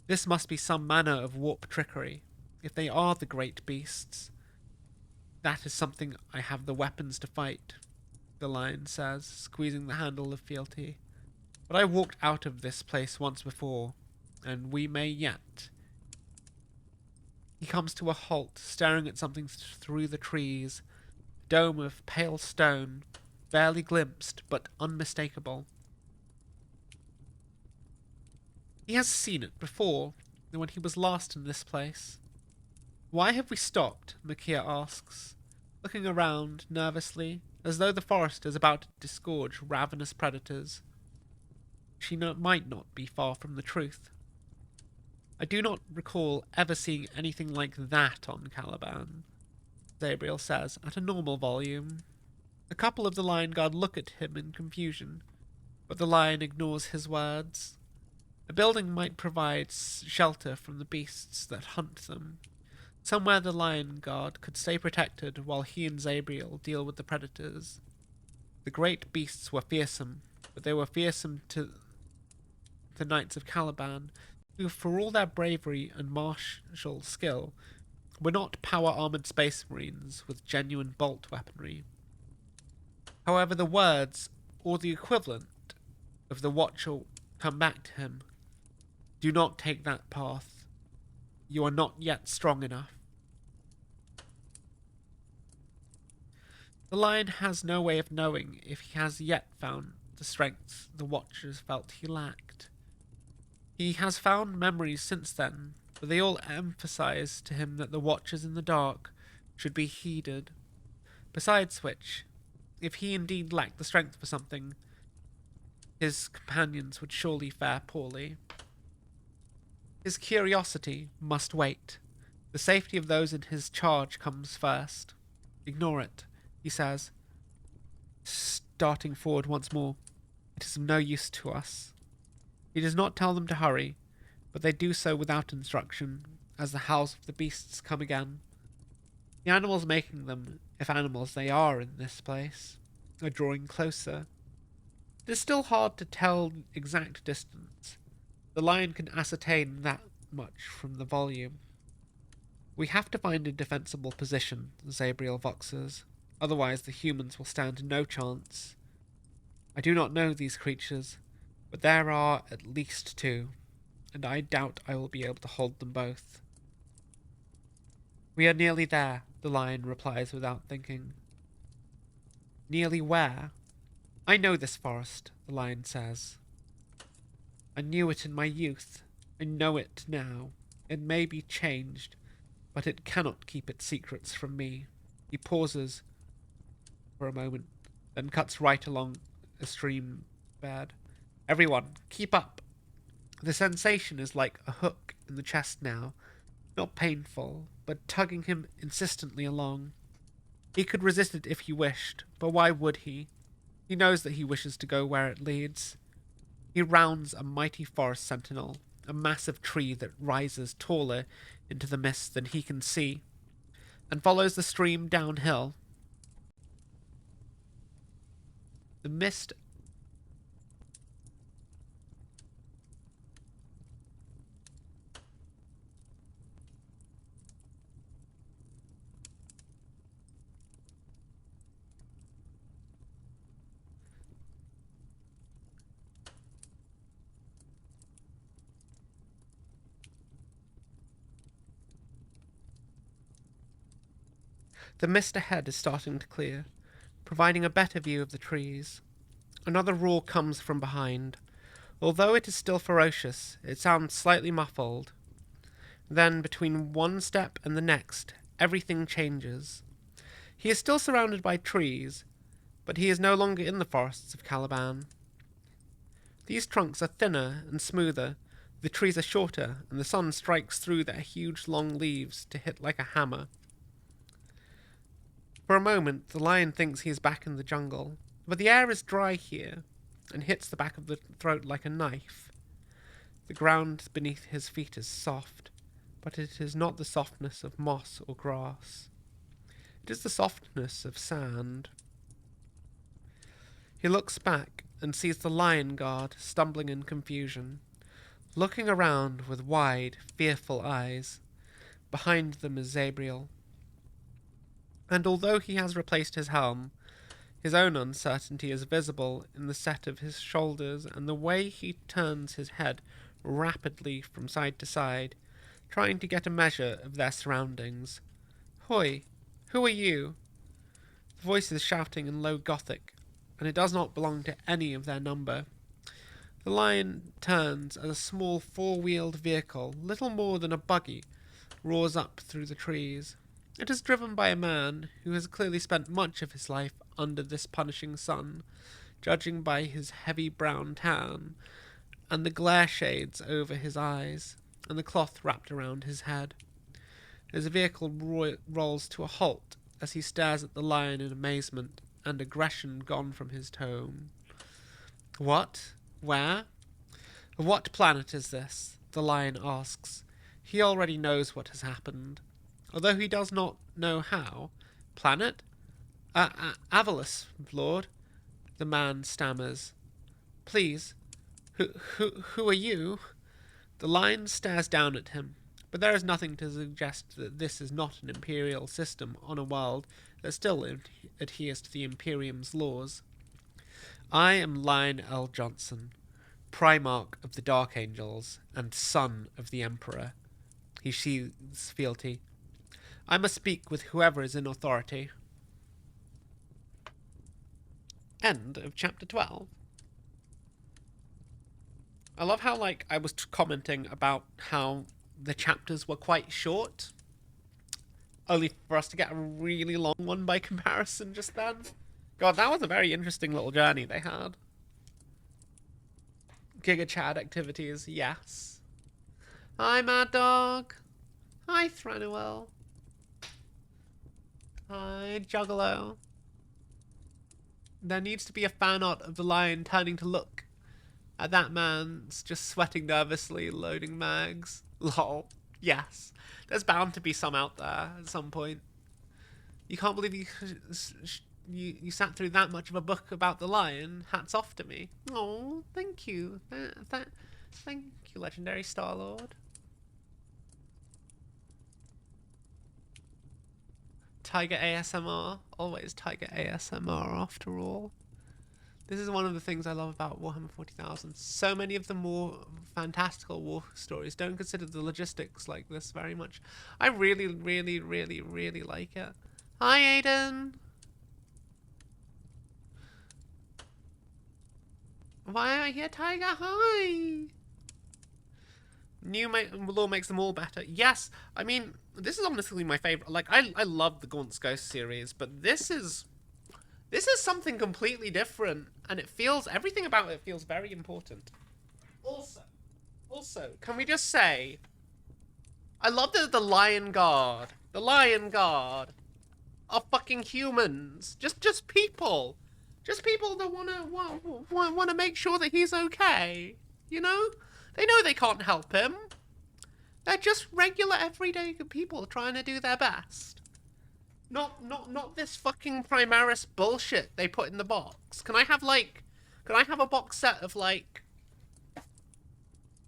Speaker 1: This must be some manner of warp trickery, if they are the great beasts. That is something I have the weapons to fight," the lion says, squeezing the handle of fealty. "But I walked out of this place once before, and we may yet." He comes to a halt, staring at something through the trees, a dome of pale stone, barely glimpsed, but unmistakable. He has seen it before, when he was last in this place. "Why have we stopped?" Makia asks, looking around nervously, as though the forest is about to disgorge ravenous predators. She might not be far from the truth. "I do not recall ever seeing anything like that on Caliban," Zabriel says, at a normal volume. A couple of the Lion Guard look at him in confusion, but the lion ignores his words. A building might provide shelter from the beasts that hunt them. Somewhere the Lion Guard could stay protected while he and Zabriel deal with the predators. The great beasts were fearsome, but they were fearsome to the Knights of Caliban, who, for all their bravery and martial skill, were not power-armored space marines with genuine bolt weaponry. However, the words, or the equivalent, of the Watcher come back to him. "Do not take that path. You are not yet strong enough." The lion has no way of knowing if he has yet found the strength the Watchers felt he lacked. He has found memories since then, but they all emphasize to him that the Watchers in the dark should be heeded. Besides which, if he indeed lacked the strength for something, his companions would surely fare poorly. His curiosity must wait. The safety of those in his charge comes first. "Ignore it," he says, starting forward once more. "It is of no use to us." He does not tell them to hurry, but they do so without instruction, as the howls of the beasts come again. The animals making them, if animals they are in this place, are drawing closer. It is still hard to tell exact distance, The lion can ascertain that much from the volume. We have to find a defensible position, Zabriel voxes. Otherwise the humans will stand no chance. I do not know these creatures, but there are at least two, and I doubt I will be able to hold them both. We are nearly there, the lion replies without thinking. Nearly where? I know this forest, the lion says. I knew it in my youth. I know it now. It may be changed, but it cannot keep its secrets from me. He pauses for a moment, then cuts right along a stream bed. Everyone, keep up. The sensation is like a hook in the chest now, not painful, but tugging him insistently along. He could resist it if he wished, but why would he? He knows that he wishes to go where it leads. He rounds a mighty forest sentinel, a massive tree that rises taller into the mist than he can see, and follows the stream downhill. The mist The mist ahead is starting to clear, providing a better view of the trees. Another roar comes from behind. Although it is still ferocious, it sounds slightly muffled. Then, between one step and the next, everything changes. He is still surrounded by trees, but he is no longer in the forests of Caliban. These trunks are thinner and smoother, the trees are shorter, and the sun strikes through their huge long leaves to hit like a hammer. For a moment, the lion thinks he is back in the jungle, but the air is dry here, and hits the back of the throat like a knife. The ground beneath his feet is soft, but it is not the softness of moss or grass. It is the softness of sand. He looks back and sees the lion guard stumbling in confusion, looking around with wide, fearful eyes. Behind them is Zabriel. And although he has replaced his helm, his own uncertainty is visible in the set of his shoulders and the way he turns his head rapidly from side to side, trying to get a measure of their surroundings. Hoi, who are you? The voice is shouting in low Gothic, and it does not belong to any of their number. The lion turns as a small four-wheeled vehicle, little more than a buggy, roars up through the trees. It is driven by a man who has clearly spent much of his life under this punishing sun, judging by his heavy brown tan, and the glare shades over his eyes, and the cloth wrapped around his head. His vehicle rolls to a halt as he stares at the lion in amazement and aggression gone from his tone. What? Where? What planet is this? The lion asks. He already knows what has happened, although he does not know how. Planet? Avalis, Lord, the man stammers. Please, who are you? The lion stares down at him, but there is nothing to suggest that this is not an imperial system on a world that still adheres to the Imperium's laws. I am Lion L. Johnson, Primarch of the Dark Angels and son of the Emperor. He sheathes fealty. I must speak with whoever is in authority. End of chapter 12. I love how, I was commenting about how the chapters were quite short, only for us to get a really long one by comparison just then. God, that was a very interesting little journey they had. Giga Chad activities, yes. Hi, Mad Dog. Hi, Thranuel. Hi, Juggalo. There needs to be a fan art of the lion turning to look at that man's just sweating nervously, loading mags. Lol. Yes. There's bound to be some out there at some point. You can't believe you sat through that much of a book about the lion. Hats off to me. Oh, thank you. Thank you, Legendary Star-Lord. Tiger ASMR. Always Tiger ASMR after all. This is one of the things I love about Warhammer 40,000. So many of the more fantastical war stories don't consider the logistics like this very much. I really, really, really, really like it. Hi, Aiden! Why are you here, Tiger? Hi! New law makes them all better. Yes, I mean, this is honestly my favorite. Like, I love the Gaunt's Ghost series, but this is something completely different, and it feels, everything about it feels very important. Also, can we just say, I love that the Lion Guard are fucking humans. Just people. Just people that wanna make sure that he's okay. You know? They know they can't help him. They're just regular, everyday people trying to do their best. Not this fucking Primaris bullshit they put in the box. Can I have a box set of, like,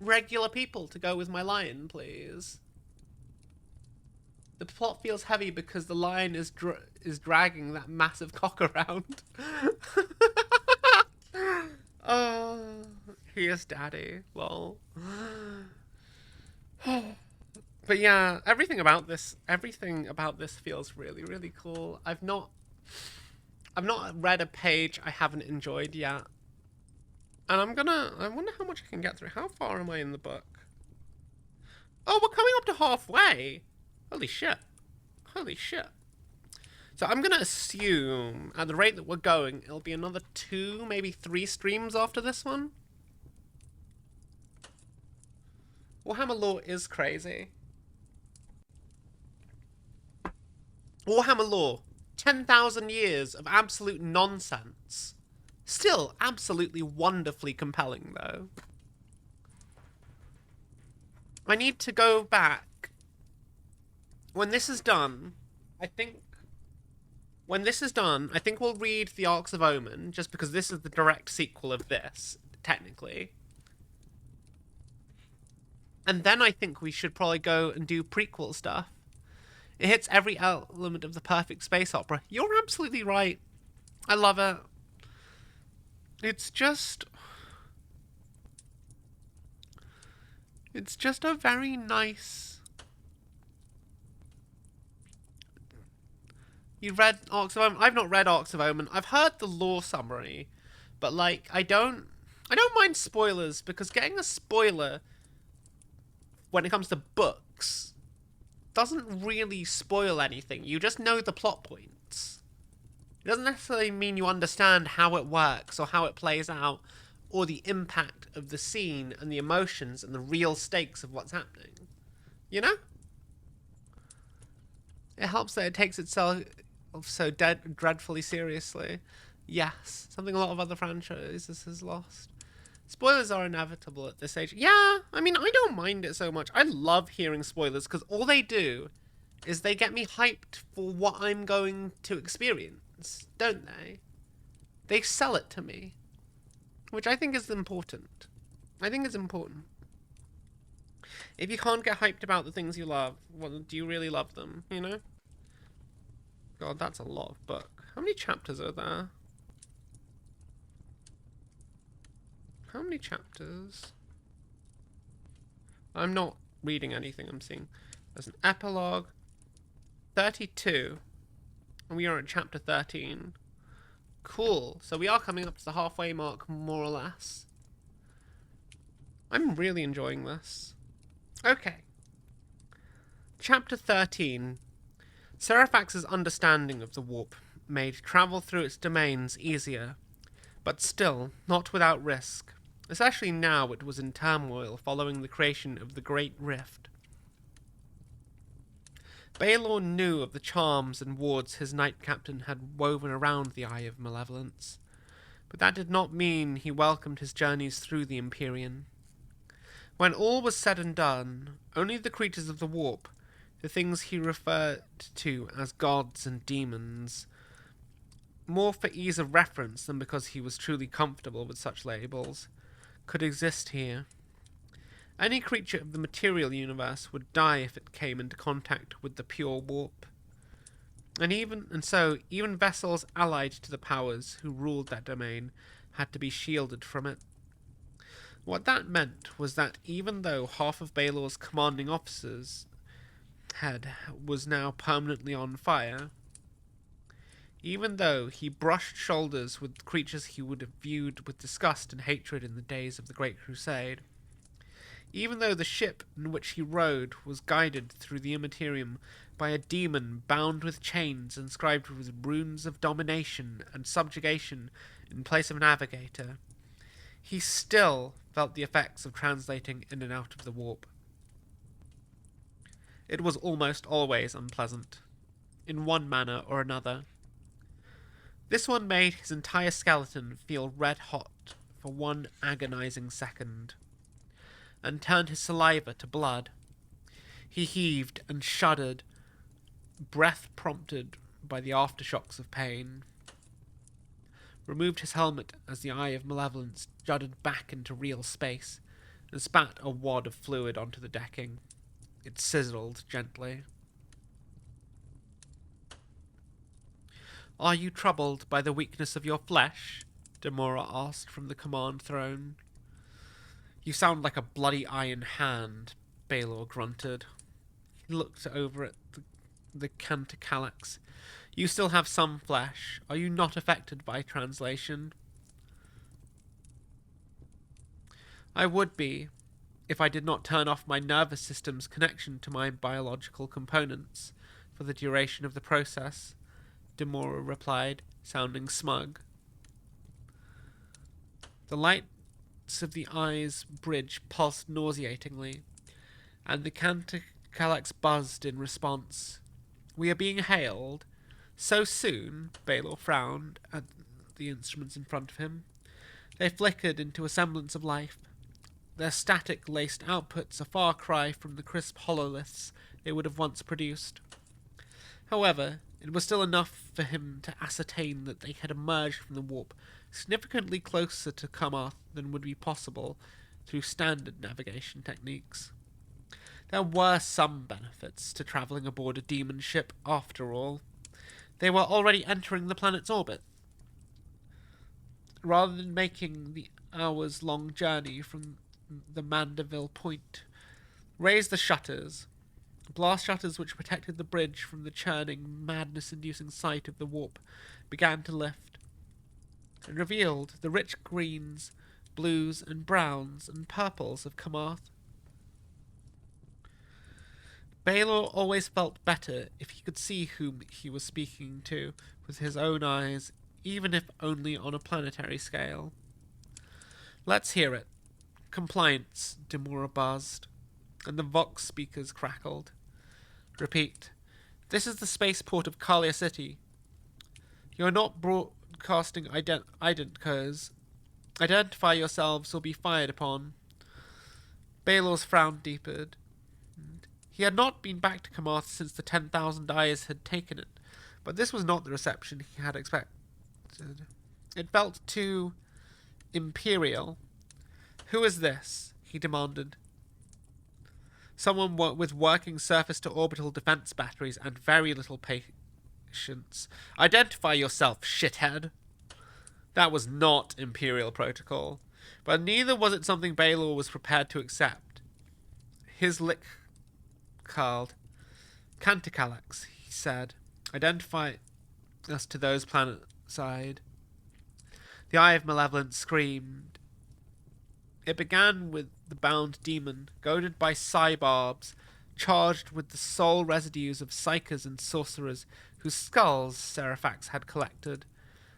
Speaker 1: regular people to go with my lion, please? The plot feels heavy because the lion is dragging that massive cock around. Oh, he is daddy. Lol. But yeah, everything about this feels really, really cool. I've not read a page I haven't enjoyed yet. And I wonder how much I can get through. How far am I in the book? Oh, we're coming up to halfway. Holy shit. Holy shit. So I'm gonna assume, at the rate that we're going, it'll be another 2, maybe 3 streams after this one. Warhammer lore is crazy. Warhammer lore. 10,000 years of absolute nonsense. Still absolutely wonderfully compelling, though. I need to go back. When this is done, I think we'll read the Arcs of Omen, just because this is the direct sequel of this, technically. And then I think we should probably go and do prequel stuff. It hits every element of the perfect space opera. You're absolutely right. I love it. It's just a very nice... You read Arcs of Omen? I've not read Arcs of Omen. I've heard the lore summary, but, like, I don't mind spoilers, because getting a spoiler when it comes to books doesn't really spoil anything. You just know the plot points. It doesn't necessarily mean you understand how it works or how it plays out or the impact of the scene and the emotions and the real stakes of what's happening. You know? It helps that it takes itself so dreadfully seriously. Yes, something a lot of other franchises has lost. Spoilers are inevitable at this age. Yeah, I mean, I don't mind it so much. I love hearing spoilers, because all they do is they get me hyped for what I'm going to experience, don't they? They sell it to me, which I think is important. I think it's important. If you can't get hyped about the things you love, well, do you really love them, you know? God, that's a lot of book. How many chapters are there? How many chapters? I'm not reading anything I'm seeing. There's an epilogue. 32. And we are at chapter 13. Cool. So we are coming up to the halfway mark, more or less. I'm really enjoying this. Okay. Chapter 13. Seraphax's understanding of the warp made travel through its domains easier, but still not without risk, especially now it was in turmoil following the creation of the Great Rift. Baelor knew of the charms and wards his knight captain had woven around the Eye of Malevolence, but that did not mean he welcomed his journeys through the Empyrean. When all was said and done, only the creatures of the warp, the things he referred to as gods and demons, more for ease of reference than because he was truly comfortable with such labels, could exist here. Any creature of the material universe would die if it came into contact with the pure warp. So even vessels allied to the powers who ruled that domain had to be shielded from it. What that meant was that even though half of Baelor's commanding officers' head was now permanently on fire, even though he brushed shoulders with creatures he would have viewed with disgust and hatred in the days of the Great Crusade, even though the ship in which he rode was guided through the Immaterium by a demon bound with chains inscribed with runes of domination and subjugation in place of a navigator, he still felt the effects of translating in and out of the warp. It was almost always unpleasant, in one manner or another. This one made his entire skeleton feel red hot for one agonizing second, and turned his saliva to blood. He heaved and shuddered, breath prompted by the aftershocks of pain. Removed his helmet as the Eye of Malevolence jutted back into real space, and spat a wad of fluid onto the decking. It sizzled gently. "Are you troubled by the weakness of your flesh?" Demora asked from the command throne. "You sound like a bloody iron hand," Baelor grunted. He looked over at the Canticalax. "You still have some flesh. Are you not affected by translation?" "I would be, if I did not turn off my nervous system's connection to my biological components for the duration of the process," Demora replied, sounding smug. The lights of the eye's bridge pulsed nauseatingly, and the Canticalax buzzed in response. "We are being hailed? So soon?" Baelor frowned at the instruments in front of him. They flickered into a semblance of life, their static-laced outputs a far cry from the crisp hololiths they would have once produced. However, it was still enough for him to ascertain that they had emerged from the warp significantly closer to Kamath than would be possible through standard navigation techniques. There were some benefits to travelling aboard a demon ship, after all. They were already entering the planet's orbit. Rather than making the hours-long journey from the Mandeville point, raise the shutters. Blast shutters which protected the bridge from the churning, madness-inducing sight of the warp began to lift, and revealed the rich greens, blues, and browns and purples of Kamath. Baelor always felt better if he could see whom he was speaking to with his own eyes, even if only on a planetary scale. "Let's hear it." "Compliance," Demora buzzed, and the Vox speakers crackled. "Repeat. This is the spaceport of Kalia City. You are not broadcasting identicos. Identify yourselves or be fired upon." Baelor's frown deepened. He had not been back to Kamath since the 10,000 eyes had taken it, but this was not the reception he had expected. It felt too imperial. "Who is this?" he demanded. "Someone with working surface-to-orbital defense batteries and very little patience. Identify yourself, shithead." That was not Imperial protocol, but neither was it something Baelor was prepared to accept. His lip curled. "Canticalax," he said. "Identify us to those planet-side." The Eye of Malevolence screamed. It began with the bound demon, goaded by psi-barbs, charged with the soul residues of psychers and sorcerers whose skulls Seraphax had collected.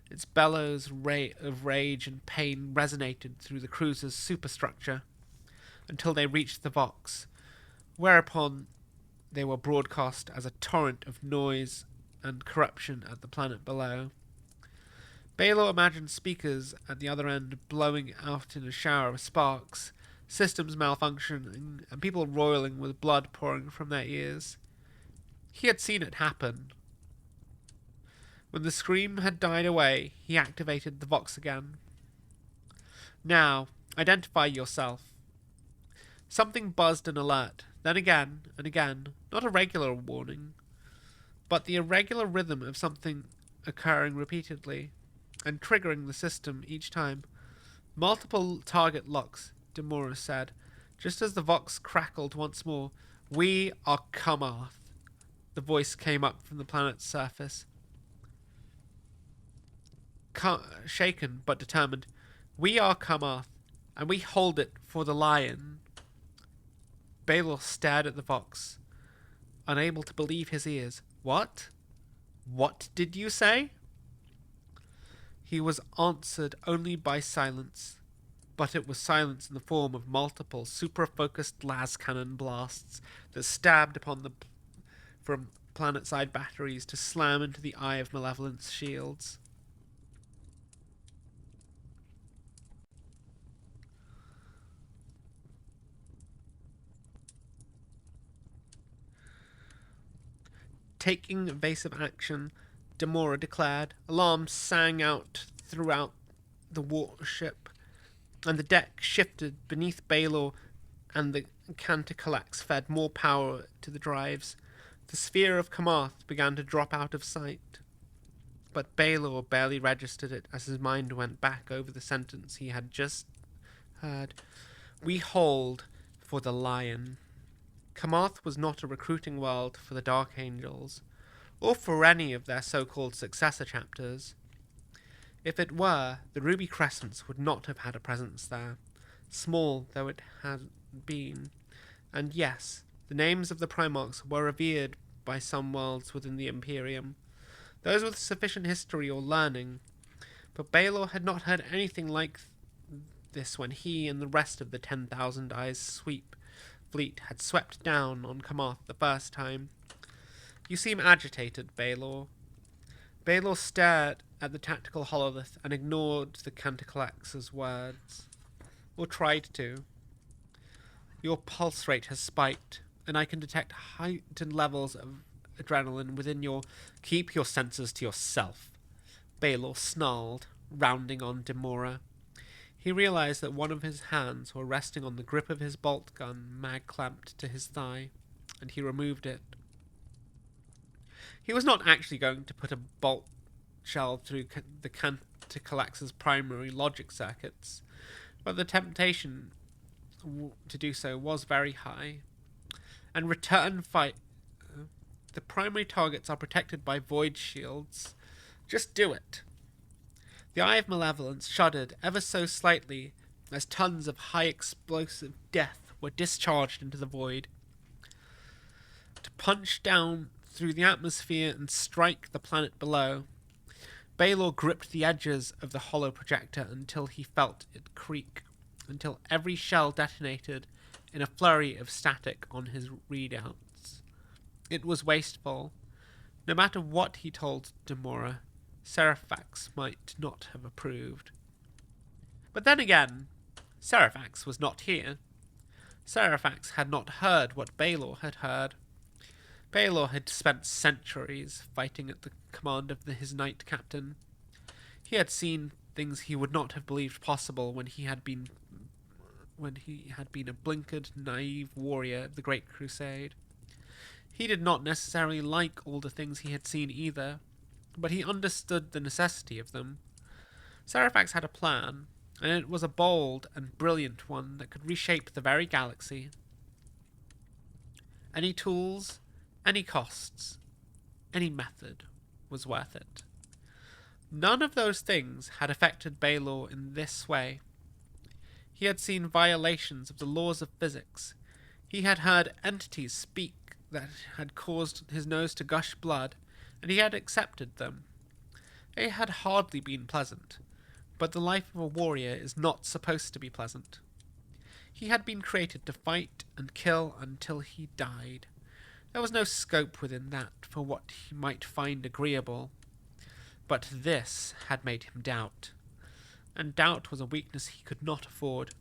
Speaker 1: Its bellows of rage and pain resonated through the cruiser's superstructure until they reached the Vox, whereupon they were broadcast as a torrent of noise and corruption at the planet below. Baelor imagined speakers at the other end blowing out in a shower of sparks, systems malfunctioning, and people roiling with blood pouring from their ears. He had seen it happen. When the scream had died away, he activated the Vox again. "Now, identify yourself." Something buzzed an alert, then again and again, not a regular warning, but the irregular rhythm of something occurring repeatedly and triggering the system each time. Multiple target locks, Demora said, just as the Vox crackled once more. We are Kamath. The voice came up from the planet's surface. Shaken but determined. We are Kamath, and we hold it for the lion. Balor stared at the Vox, unable to believe his ears. What? What did you say? He was answered only by silence, but it was silence in the form of multiple super-focused las cannon blasts that stabbed upon the from planet-side batteries to slam into the Eye of Malevolence shields. Taking evasive action, Demora declared. Alarms sang out throughout the warship, and the deck shifted beneath Balor, and the Canticulax fed more power to the drives. The sphere of Kamath began to drop out of sight, but Balor barely registered it as his mind went back over the sentence he had just heard. We hold for the lion. Kamath was not a recruiting world for the Dark Angels, or for any of their so-called successor chapters. If it were, the Ruby Crescents would not have had a presence there, small though it had been. And yes, the names of the Primarchs were revered by some worlds within the Imperium, those with sufficient history or learning, but Balor had not heard anything like this when he and the rest of the 10,000 Eyes sweep fleet had swept down on Kamath the first time. You seem agitated, Balor. Balor stared at the tactical hololith and ignored the Canticulax's words, or tried to. Your pulse rate has spiked, and I can detect heightened levels of adrenaline within your... Keep your senses to yourself, Balor snarled, rounding on Demora. He realized that one of his hands were resting on the grip of his bolt gun, mag-clamped to his thigh, and he removed it. He was not actually going to put a bolt shell through the Canticulax's primary logic circuits, but the temptation to do so was very high. And return fight. The primary targets are protected by void shields. Just do it. The Eye of Malevolence shuddered ever so slightly as tons of high explosive death were discharged into the void. To punch down through the atmosphere and strike the planet below, Balor gripped the edges of the hollow projector until he felt it creak, until every shell detonated in a flurry of static on his readouts. It was wasteful. No matter what he told Demora, Seraphax might not have approved. But then again, Seraphax was not here. Seraphax had not heard what Balor had heard. Balor had spent centuries fighting at the command of his knight captain. He had seen things he would not have believed possible when he had been a blinkered, naive warrior of the Great Crusade. He did not necessarily like all the things he had seen either, but he understood the necessity of them. Seraphax had a plan, and it was a bold and brilliant one that could reshape the very galaxy. Any tools, any costs, any method was worth it. None of those things had affected Balor in this way. He had seen violations of the laws of physics. He had heard entities speak that had caused his nose to gush blood, and he had accepted them. They had hardly been pleasant, but the life of a warrior is not supposed to be pleasant. He had been created to fight and kill until he died. There was no scope within that for what he might find agreeable. But this had made him doubt, and doubt was a weakness he could not afford.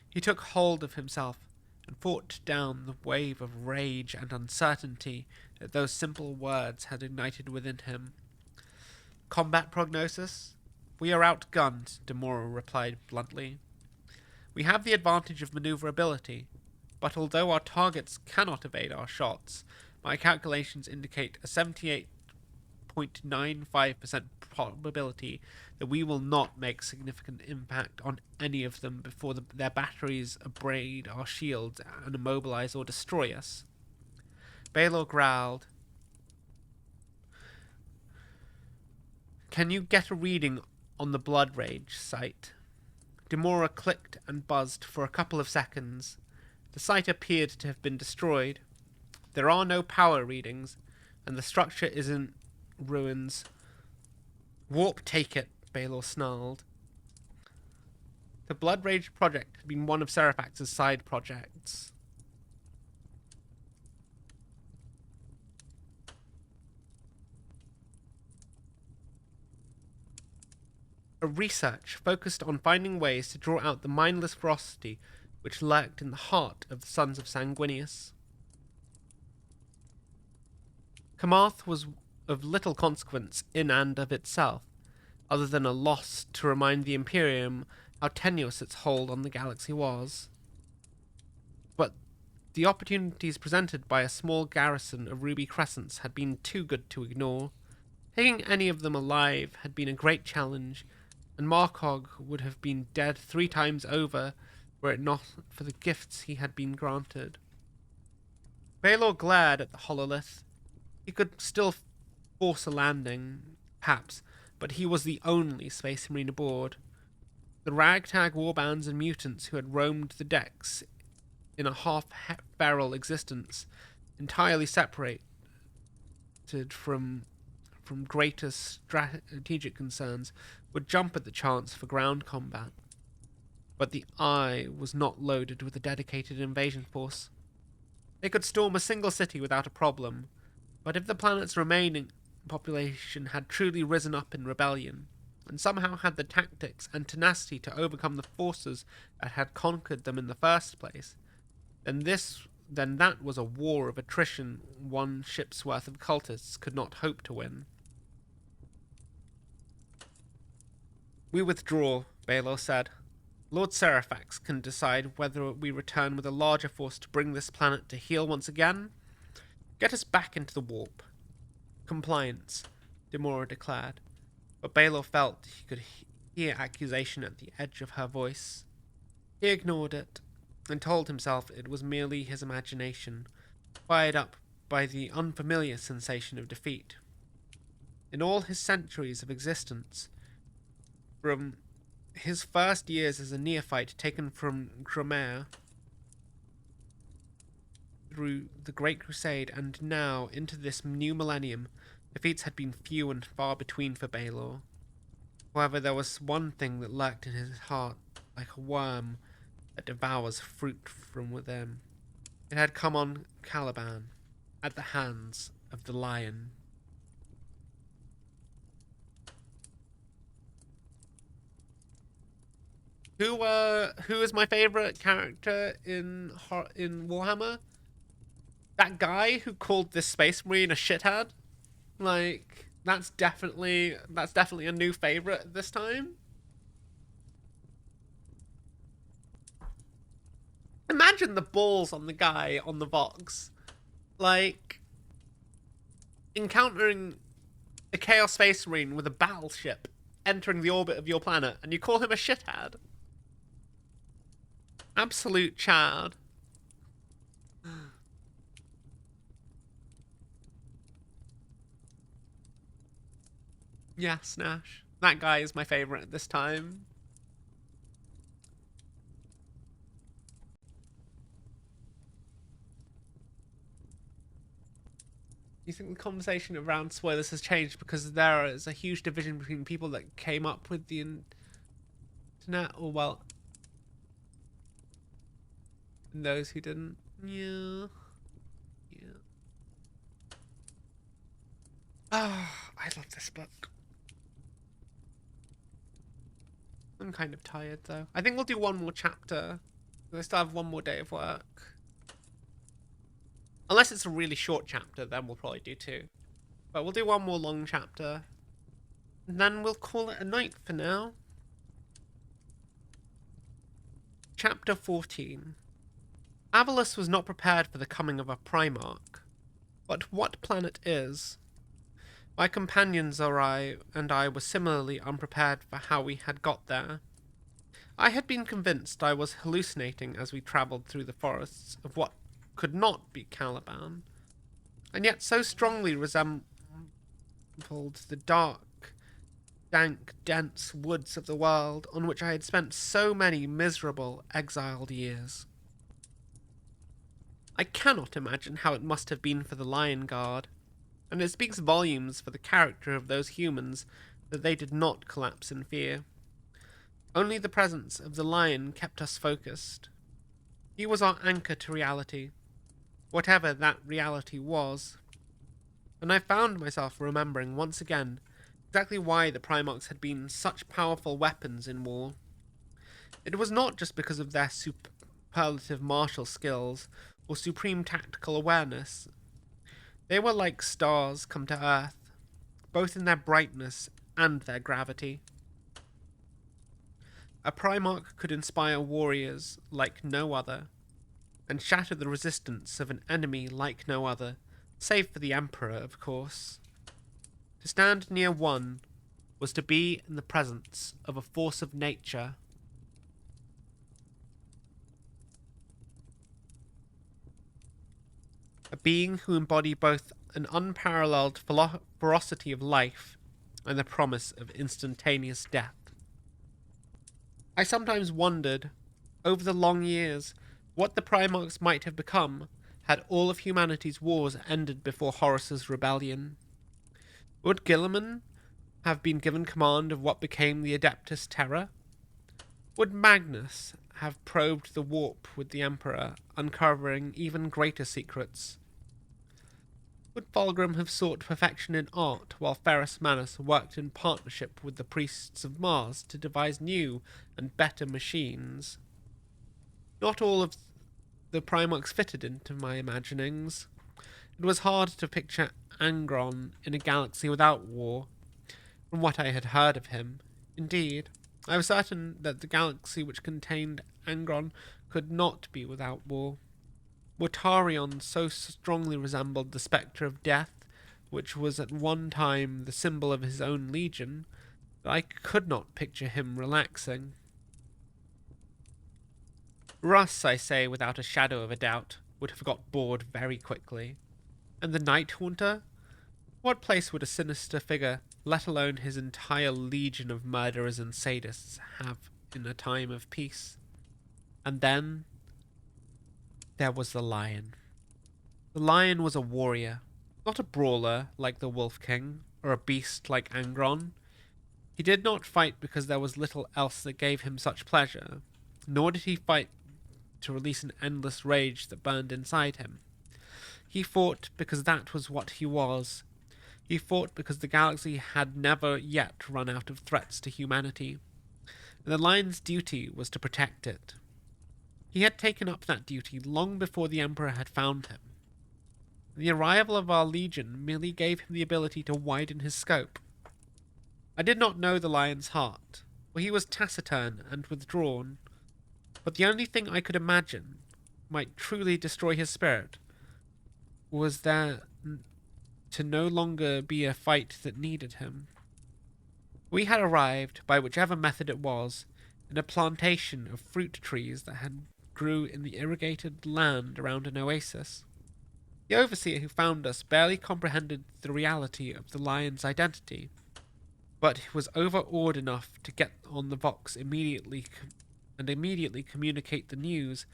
Speaker 1: He took hold of himself and fought down the wave of rage and uncertainty that those simple words had ignited within him. Combat prognosis? We are outgunned, Demora replied bluntly. We have the advantage of maneuverability, but although our targets cannot evade our shots, my calculations indicate a 78.95% probability that we will not make significant impact on any of them before their batteries abrade our shields and immobilize or destroy us. Baylor growled, "Can you get a reading on the blood rage site?" Demora clicked and buzzed for a couple of seconds. The site appeared to have been destroyed. There are no power readings, and the structure is in ruins. "Warp, take it," Baylor snarled. The Blood Rage project had been one of Serafax's side projects. A research focused on finding ways to draw out the mindless ferocity which lurked in the heart of the Sons of Sanguinius. Kamarth was of little consequence in and of itself, other than a loss to remind the Imperium how tenuous its hold on the galaxy was. But the opportunities presented by a small garrison of Ruby Crescents had been too good to ignore. Taking any of them alive had been a great challenge, and Markog would have been dead 3 times over were it not for the gifts he had been granted. Baylor glared at the hololith. He could still force a landing, perhaps, but he was the only Space Marine aboard. The ragtag warbands and mutants who had roamed the decks in a half-feral existence, entirely separated from greater strategic concerns, would jump at the chance for ground combat. But the Eye was not loaded with a dedicated invasion force. They could storm a single city without a problem, but if the planet's remaining population had truly risen up in rebellion, and somehow had the tactics and tenacity to overcome the forces that had conquered them in the first place, then that was a war of attrition one ship's worth of cultists could not hope to win. "We withdraw," Baylor said. "Lord Serafax can decide whether we return with a larger force to bring this planet to heel once again. Get us back into the warp." "Compliance," Demora declared, but Baylor felt he could hear accusation at the edge of her voice. He ignored it, and told himself it was merely his imagination, fired up by the unfamiliar sensation of defeat. In all his centuries of existence, from his first years as a neophyte taken from Gromere through the Great Crusade and now into this new millennium, defeats had been few and far between for Baylor. However, there was one thing that lurked in his heart like a worm that devours fruit from within. It had come on Caliban, at the hands of the lion. Who is my favorite character in Warhammer? That guy who called this Space Marine a shithead? Like, that's definitely a new favorite this time. Imagine the balls on the guy on the Vox. Like, encountering a Chaos Space Marine with a battleship entering the orbit of your planet, and you call him a shithead. Absolute chad. Yes, Nash. That guy is my favorite at this time. You think the conversation around spoilers has changed because there is a huge division between people that came up with the internet, or well, and those who didn't? Yeah. Ah, I love this book. I'm kind of tired though. I think we'll do one more chapter. I still have one more day of work. Unless it's a really short chapter, then we'll probably do 2. But we'll do one more long chapter. And then we'll call it a night for now. Chapter 14. Avalus was not prepared for the coming of a Primarch. But what planet is? My companions and I were similarly unprepared for how we had got there. I had been convinced I was hallucinating as we travelled through the forests of what could not be Caliban, and yet so strongly resembled the dark, dank, dense woods of the world on which I had spent so many miserable, exiled years. I cannot imagine how it must have been for the Lion Guard, and it speaks volumes for the character of those humans that they did not collapse in fear. Only the presence of the lion kept us focused. He was our anchor to reality, whatever that reality was. And I found myself remembering once again exactly why the Primarchs had been such powerful weapons in war. It was not just because of their superlative martial skills or supreme tactical awareness. They were like stars come to Earth, both in their brightness and their gravity. A Primarch could inspire warriors like no other, and shatter the resistance of an enemy like no other, save for the Emperor, of course. To stand near one was to be in the presence of a force of nature. A being who embodied both an unparalleled ferocity of life and the promise of instantaneous death. I sometimes wondered, over the long years, what the Primarchs might have become had all of humanity's wars ended before Horus's rebellion. Would Guilliman have been given command of what became the Adeptus Terra? Would Magnus have probed the warp with the Emperor, uncovering even greater secrets? Would Fulgrim have sought perfection in art, while Ferrus Manus worked in partnership with the priests of Mars to devise new and better machines? Not all of the Primarchs fitted into my imaginings. It was hard to picture Angron in a galaxy without war, from what I had heard of him. Indeed, I was certain that the galaxy which contained Angron could not be without war. Mortarion so strongly resembled the spectre of death, which was at one time the symbol of his own legion, that I could not picture him relaxing. Russ, I say without a shadow of a doubt, would have got bored very quickly. And the Night Haunter? What place would a sinister figure, let alone his entire legion of murderers and sadists, have in a time of peace? And then there was the lion. The lion was a warrior, not a brawler like the Wolf King, or a beast like Angron. He did not fight because there was little else that gave him such pleasure, nor did he fight to release an endless rage that burned inside him. He fought because that was what he was. He fought because the galaxy had never yet run out of threats to humanity, and the lion's duty was to protect it. He had taken up that duty long before the Emperor had found him. The arrival of our legion merely gave him the ability to widen his scope. I did not know the lion's heart, for he was taciturn and withdrawn, but the only thing I could imagine might truly destroy his spirit was there to no longer be a fight that needed him. We had arrived, by whichever method it was, in a plantation of fruit trees that grew in the irrigated land around an oasis. The overseer who found us barely comprehended the reality of the lion's identity, but was overawed enough to get on the Vox immediately communicate the news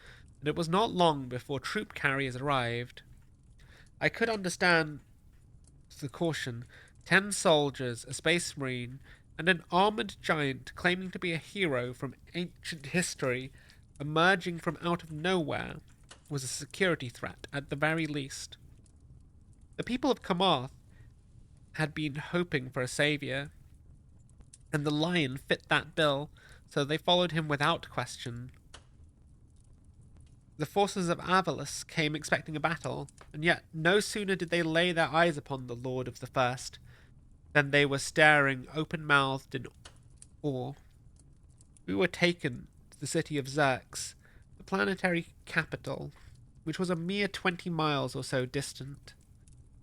Speaker 1: that it was not long before troop carriers arrived. I could understand the caution. 10 soldiers, a space marine, and an armored giant claiming to be a hero from ancient history emerging from out of nowhere was a security threat at the very least. The people of Kamarth had been hoping for a savior, and the lion fit that bill, so they followed him without question. The forces of Avalus came expecting a battle, and yet no sooner did they lay their eyes upon the Lord of the First than they were staring open-mouthed in awe. We were taken to the city of Xerx, the planetary capital, which was a mere 20 miles or so distant.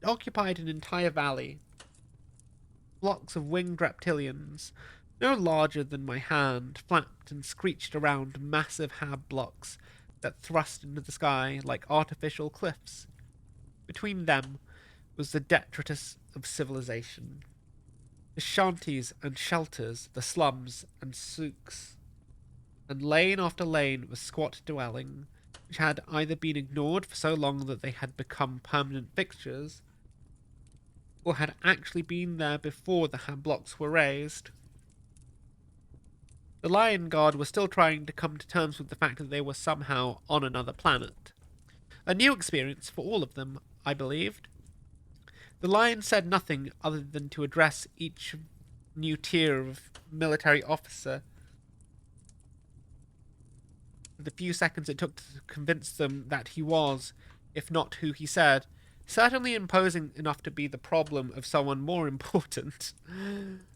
Speaker 1: It occupied an entire valley. Flocks of winged reptilians, no larger than my hand, flapped and screeched around massive hab blocks that thrust into the sky like artificial cliffs. Between them was the detritus of civilization. The shanties and shelters, the slums and souks, and lane after lane was squat dwelling, which had either been ignored for so long that they had become permanent fixtures, or had actually been there before the hab blocks were raised. The Lion Guard was still trying to come to terms with the fact that they were somehow on another planet. A new experience for all of them, I believed. The Lion said nothing other than to address each new tier of military officer. The few seconds it took to convince them that he was, if not who he said, certainly imposing enough to be the problem of someone more important.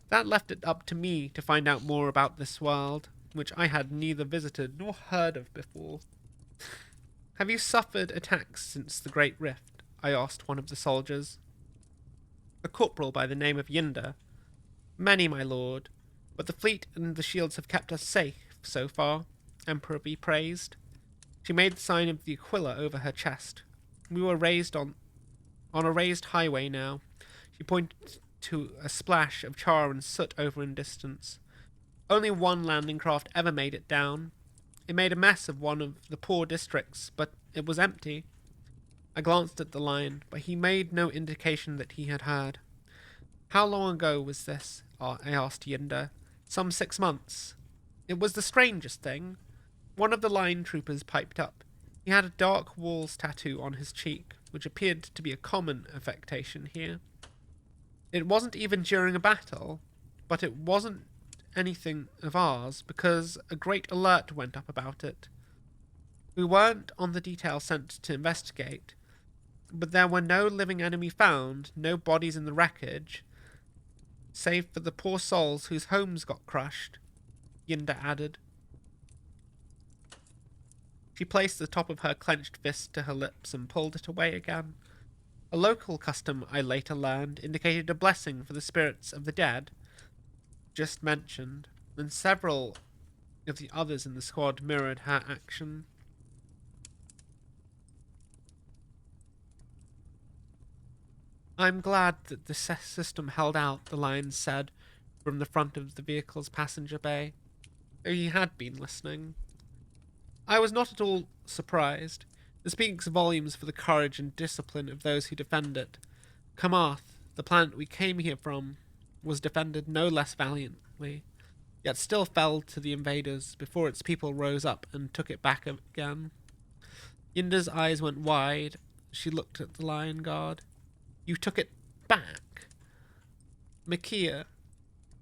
Speaker 1: That left it up to me to find out more about this world, which I had neither visited nor heard of before. Have you suffered attacks since the Great Rift? I asked one of the soldiers. A corporal by the name of Yinder. Many, my lord, but the fleet and the shields have kept us safe so far, Emperor be praised. She made the sign of the Aquila over her chest. We were raised on a raised highway now. She pointed to a splash of char and soot over in distance. Only one landing craft ever made it down. It made a mess of one of the poor districts, but it was empty. I glanced at the Lion, but he made no indication that he had heard. How long ago was this? I asked Yinder. Some 6 months. It was the strangest thing. One of the line troopers piped up. He had a dark walls tattoo on his cheek, which appeared to be a common affectation here. It wasn't even during a battle, but it wasn't anything of ours, because a great alert went up about it. We weren't on the detail sent to investigate, but there were no living enemy found, no bodies in the wreckage, save for the poor souls whose homes got crushed, Yinder added. She placed the top of her clenched fist to her lips and pulled it away again. A local custom, I later learned, indicated a blessing for the spirits of the dead, just mentioned, and several of the others in the squad mirrored her action. I'm glad that the system held out, the Lion said from the front of the vehicle's passenger bay. He had been listening. I was not at all surprised. It speaks volumes for the courage and discipline of those who defend it. Kamath, the planet we came here from, was defended no less valiantly, yet still fell to the invaders before its people rose up and took it back again. Yinder's eyes went wide. She looked at the Lion Guard. You took it back? Makia,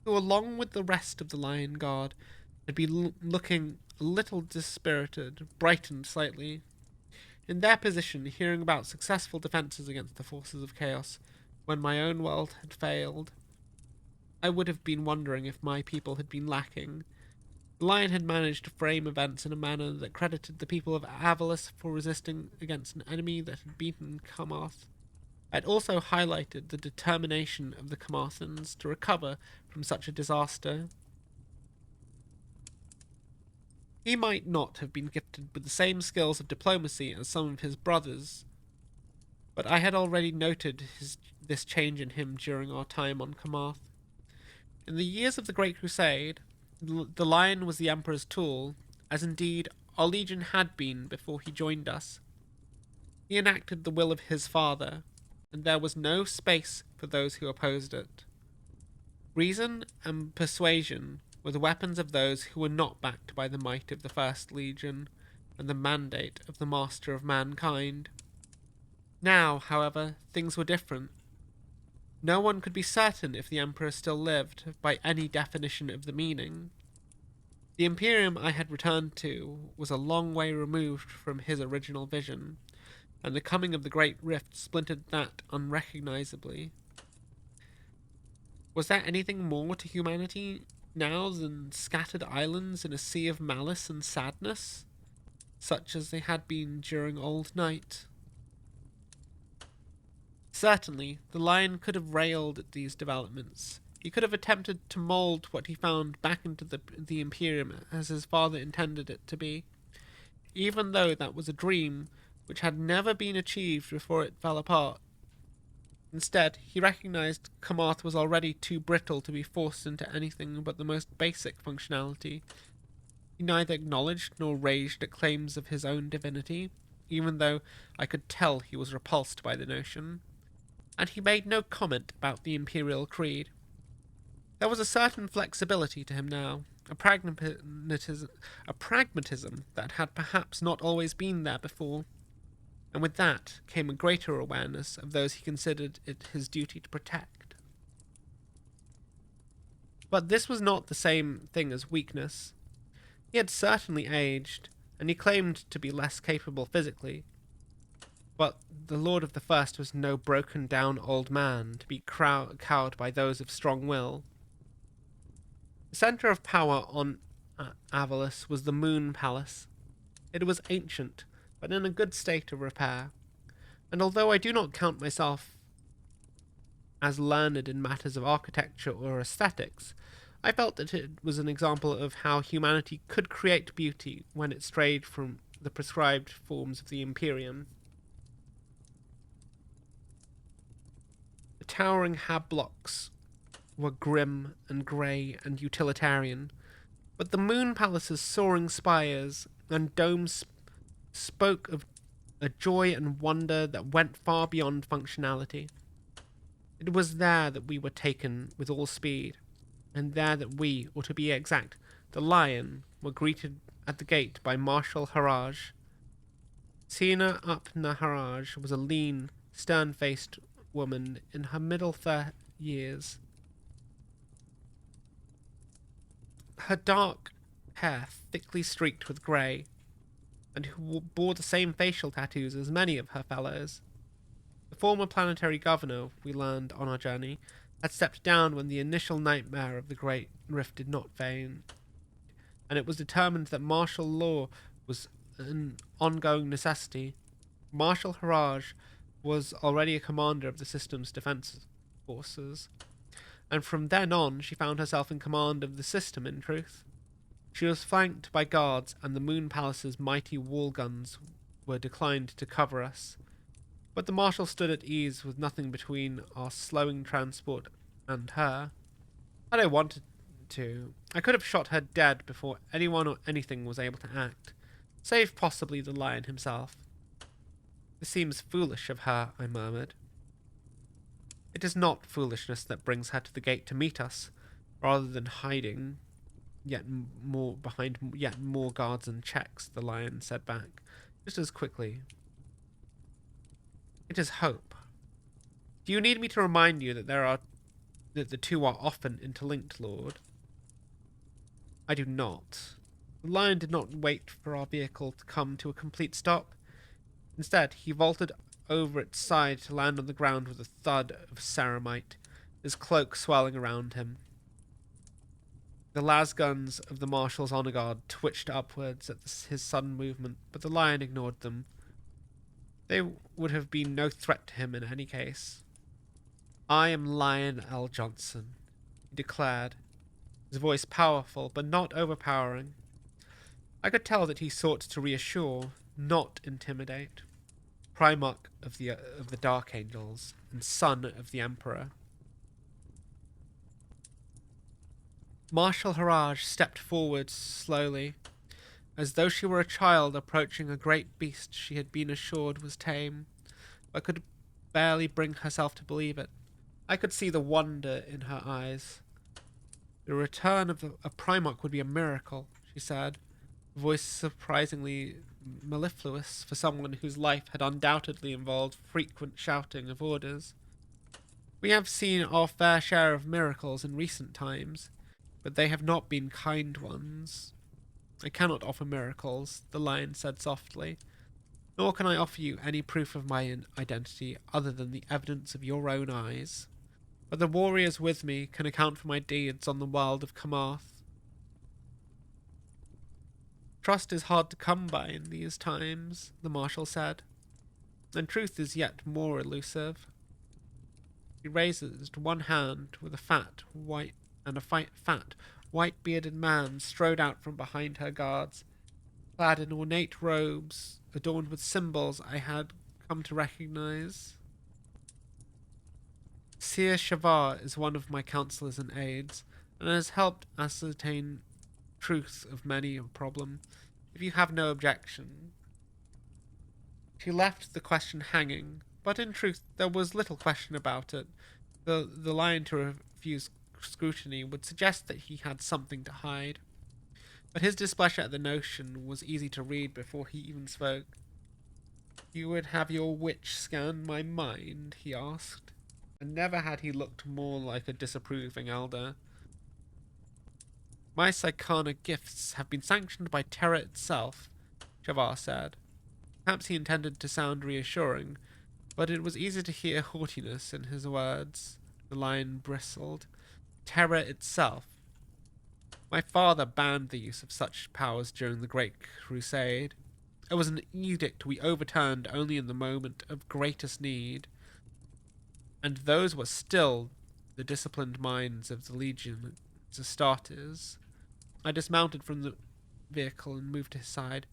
Speaker 1: who along with the rest of the Lion Guard had been looking a little dispirited, brightened slightly. In their position, hearing about successful defences against the forces of chaos, when my own world had failed, I would have been wondering if my people had been lacking. The Lion had managed to frame events in a manner that credited the people of Avalis for resisting against an enemy that had beaten Kamath. It also highlighted the determination of the Kamathans to recover from such a disaster. He might not have been gifted with the same skills of diplomacy as some of his brothers, but I had already noted this change in him during our time on Kamath. In the years of the Great Crusade, the Lion was the Emperor's tool, as indeed our legion had been before he joined us. He enacted the will of his father, and there was no space for those who opposed it. Reason and persuasion were the weapons of those who were not backed by the might of the First Legion and the mandate of the Master of Mankind. Now, however, things were different. No one could be certain if the Emperor still lived, by any definition of the meaning. The Imperium I had returned to was a long way removed from his original vision, and the coming of the Great Rift splintered that unrecognizably. Was there anything more to humanity now than scattered islands in a sea of malice and sadness? such as they had been during Old Night. Certainly, the lion could have railed at these developments. He could have attempted to mould what he found back into the Imperium as his father intended it to be, even though that was a dream which had never been achieved before it fell apart. Instead, he recognized Kamath was already too brittle to be forced into anything but the most basic functionality. He neither acknowledged nor raged at claims of his own divinity, even though I could tell he was repulsed by the notion, and he made no comment about the Imperial Creed. There was a certain flexibility to him now, a pragmatism that had perhaps not always been there before, and with that came a greater awareness of those he considered it his duty to protect. But this was not the same thing as weakness. He had certainly aged, and he claimed to be less capable physically, but the Lord of the First was no broken-down old man to be cowed by those of strong will. The centre of power on Avalis was the Moon Palace. It was ancient, but in a good state of repair, and although I do not count myself as learned in matters of architecture or aesthetics, I felt that it was an example of how humanity could create beauty when it strayed from the prescribed forms of the Imperium. The towering blocks were grim and grey and utilitarian, but the Moon Palace's soaring spires and domes spoke of a joy and wonder that went far beyond functionality. It was there that we were taken with all speed, and there that we, or to be exact, the lion, were greeted at the gate by Marshal Haraj. Sina up Naharaj was a lean, stern-faced woman in her middle years. Her dark hair thickly streaked with grey, and who bore the same facial tattoos as many of her fellows. The former planetary governor, we learned on our journey, had stepped down when the initial nightmare of the Great Rift did not fade, and it was determined that martial law was an ongoing necessity. Marshal Haraj was already a commander of the system's defense forces, and from then on she found herself in command of the system in truth. She was flanked by guards, and the Moon Palace's mighty wall guns were declined to cover us. But the Marshal stood at ease with nothing between our slowing transport and her. Had I wanted to, I could have shot her dead before anyone or anything was able to act, save possibly the lion himself. This seems foolish of her, I murmured. It is not foolishness that brings her to the gate to meet us, rather than hiding behind yet more guards and checks, the lion said back, just as quickly. It is hope. Do you need me to remind you that the two are often interlinked, Lord? I do not. The lion did not wait for our vehicle to come to a complete stop. Instead, he vaulted over its side to land on the ground with a thud of ceramite, his cloak swelling around him. The lasguns of the Marshal's honor guard twitched upwards at his sudden movement, but the lion ignored them. They would have been no threat to him in any case. I am Lion L. Johnson, he declared, his voice powerful but not overpowering. I could tell that he sought to reassure, not intimidate. Primarch of the Dark Angels and son of the Emperor. Marshal Haraj stepped forward slowly, as though she were a child approaching a great beast she had been assured was tame, but could barely bring herself to believe it. I could see the wonder in her eyes. The return of a Primarch would be a miracle, she said, a voice surprisingly mellifluous for someone whose life had undoubtedly involved frequent shouting of orders. We have seen our fair share of miracles in recent times, but they have not been kind ones. I cannot offer miracles, the lion said softly, nor can I offer you any proof of my identity other than the evidence of your own eyes. But the warriors with me can account for my deeds on the world of Kamath. Trust is hard to come by in these times, the Marshal said, and truth is yet more elusive. He raised one hand with a fat, white-bearded man strode out from behind her guards, clad in ornate robes adorned with symbols I had come to recognize. Seer Shavar is one of my counselors and aides, and has helped ascertain truth of many a problem. If you have no objection. She left the question hanging, but in truth there was little question about it. The line to refuse scrutiny would suggest that he had something to hide. But his displeasure at the notion was easy to read before he even spoke. You would have your witch scan my mind, he asked, and never had he looked more like a disapproving elder. My Psychana gifts have been sanctioned by terror itself, Shavar said. Perhaps he intended to sound reassuring, but it was easy to hear haughtiness in his words. The lion bristled. Terror itself. My father banned the use of such powers during the Great Crusade. It was an edict we overturned only in the moment of greatest need, and those were still the disciplined minds of the Legion Astartes. I dismounted from the vehicle and moved to his side.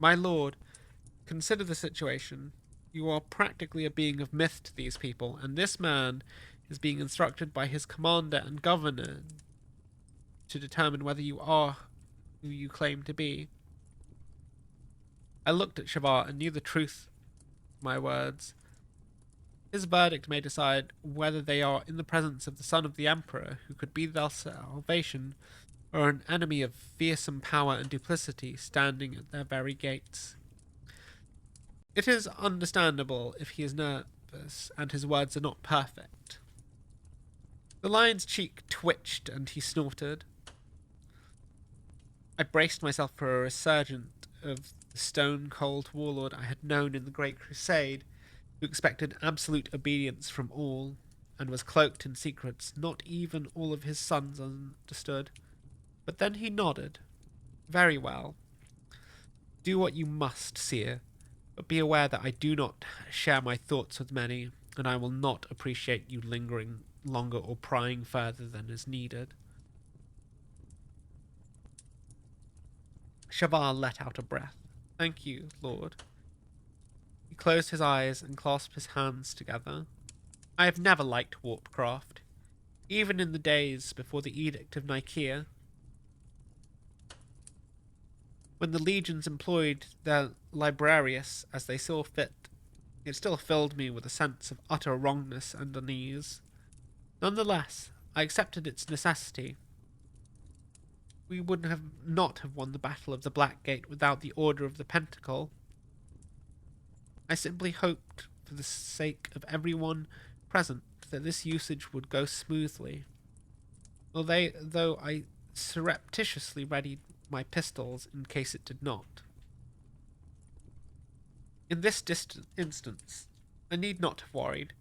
Speaker 1: My lord, consider the situation. You are practically a being of myth to these people, and this man is being instructed by his commander and governor to determine whether you are who you claim to be. I looked at Shavar and knew the truth of my words. His verdict may decide whether they are in the presence of the son of the Emperor, who could be their salvation, or an enemy of fearsome power and duplicity standing at their very gates. It is understandable if he is nervous and his words are not perfect. The lion's cheek twitched and he snorted. I braced myself for a resurgence of the stone-cold warlord I had known in the Great Crusade, who expected absolute obedience from all, and was cloaked in secrets not even all of his sons understood. But then he nodded. Very well. Do what you must, seer, but be aware that I do not share my thoughts with many, and I will not appreciate you lingering longer or prying further than is needed. Shavar let out a breath. Thank you, Lord. He closed his eyes and clasped his hands together. I have never liked warpcraft, even in the days before the Edict of Nicaea. When the legions employed their librarius as they saw fit, it still filled me with a sense of utter wrongness and unease. Nonetheless, I accepted its necessity. We would not have won the Battle of the Black Gate without the Order of the Pentacle. I simply hoped, for the sake of everyone present, that this usage would go smoothly. Though I surreptitiously readied my pistols in case it did not. In this instance, I need not have worried.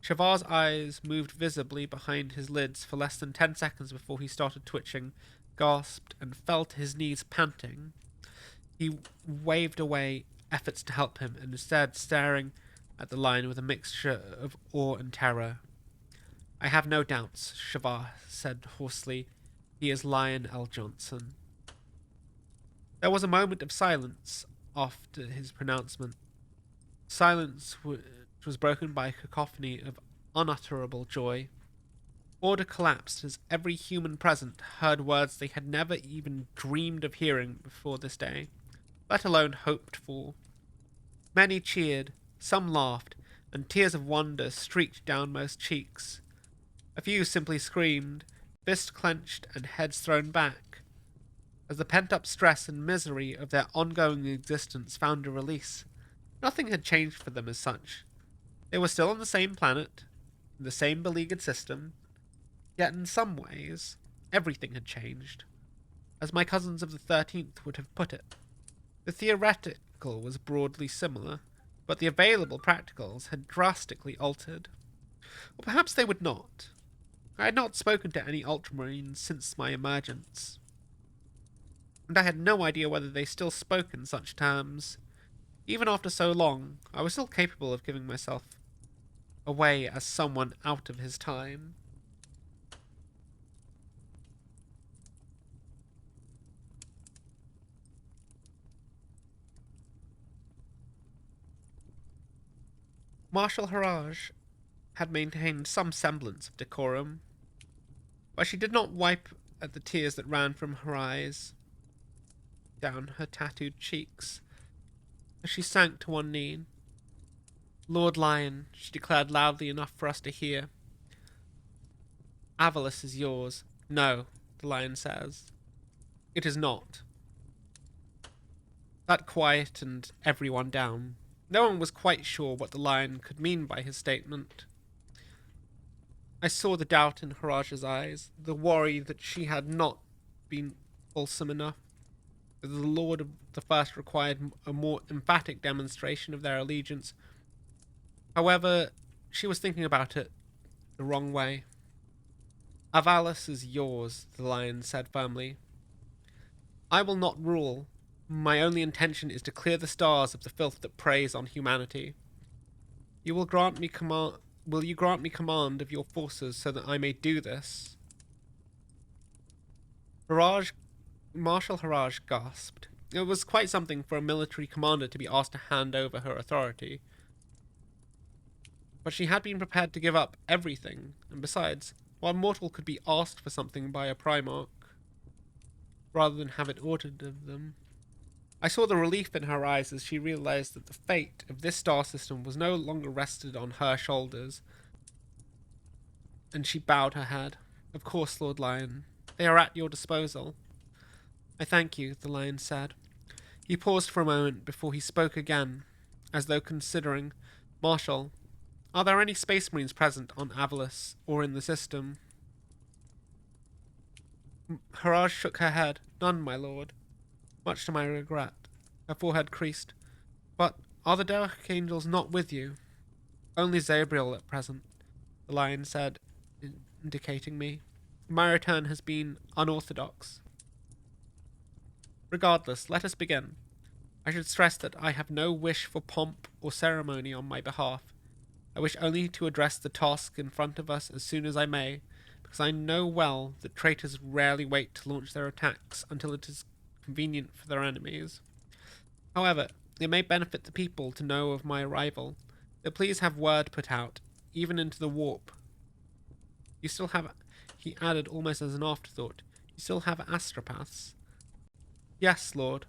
Speaker 1: Shavar's eyes moved visibly behind his lids for less than 10 seconds before he started twitching, gasped, and fell to his knees panting. He waved away efforts to help him, and instead staring at the lion with a mixture of awe and terror. I have no doubts, Shavar said hoarsely. He is Lion L. Johnson. There was a moment of silence after his pronouncement. Silence which was broken by a cacophony of unutterable joy. Order collapsed as every human present heard words they had never even dreamed of hearing before this day, let alone hoped for. Many cheered, some laughed, and tears of wonder streaked down most cheeks. A few simply screamed, fists clenched and heads thrown back, as the pent-up stress and misery of their ongoing existence found a release. Nothing had changed for them as such. They were still on the same planet, in the same beleaguered system, yet in some ways, everything had changed. As my cousins of the 13th would have put it, the theoretical was broadly similar, but the available practicals had drastically altered. Or perhaps they would not. I had not spoken to any Ultramarines since my emergence. and I had no idea whether they still spoke in such terms. Even after so long, I was still capable of giving myself away as someone out of his time. Marshal Haraj had maintained some semblance of decorum, but she did not wipe at the tears that ran from her eyes down her tattooed cheeks as she sank to one knee. "Lord Lion," she declared loudly enough for us to hear, "Avarice is yours." "No," the lion says. "It is not." That quietened everyone down. No one was quite sure what the lion could mean by his statement. I saw the doubt in Haraj's eyes, the worry that she had not been fulsome enough, that the Lord of the First required a more emphatic demonstration of their allegiance. However, she was thinking about it the wrong way. "Avalis is yours," the lion said firmly. "I will not rule. My only intention is to clear the stars of the filth that preys on humanity. You will grant me command. Will you grant me command of your forces so that I may do this?" Marshal Haraj gasped. It was quite something for a military commander to be asked to hand over her authority. But she had been prepared to give up everything, and besides, one mortal could be asked for something by a Primarch, rather than have it ordered of them. I saw the relief in her eyes as she realized that the fate of this star system was no longer rested on her shoulders, and she bowed her head. "Of course, Lord Lion. They are at your disposal." "I thank you," the lion said. He paused for a moment before he spoke again, as though considering. "Marshal, are there any Space Marines present on Avalis or in the system?" Haraj shook her head. "None, my lord. Much to my regret." Her forehead creased. "But are the Dark Angels not with you?" "Only Zabriel at present," the lion said, indicating me. "My return has been unorthodox. Regardless, let us begin. I should stress that I have no wish for pomp or ceremony on my behalf. I wish only to address the task in front of us as soon as I may, because I know well that traitors rarely wait to launch their attacks until it is convenient for their enemies. However, it may benefit the people to know of my arrival, so please have word put out, even into the warp. You still have," he added almost as an afterthought, "you still have astropaths?" "Yes, Lord.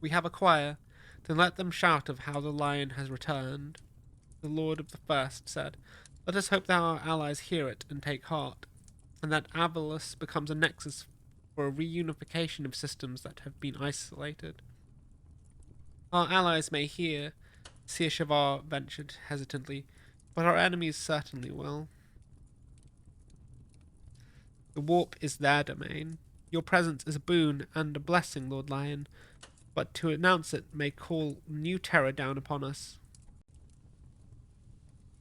Speaker 1: We have a choir. Then let them shout of how the lion has returned," the Lord of the First said. "Let us hope that our allies hear it and take heart, and that Avalis becomes a nexus for a reunification of systems that have been isolated." "Our allies may hear," Sir Shavar ventured hesitantly, "but our enemies certainly will. The warp is their domain. Your presence is a boon and a blessing, Lord Lion, but to announce it may call new terror down upon us."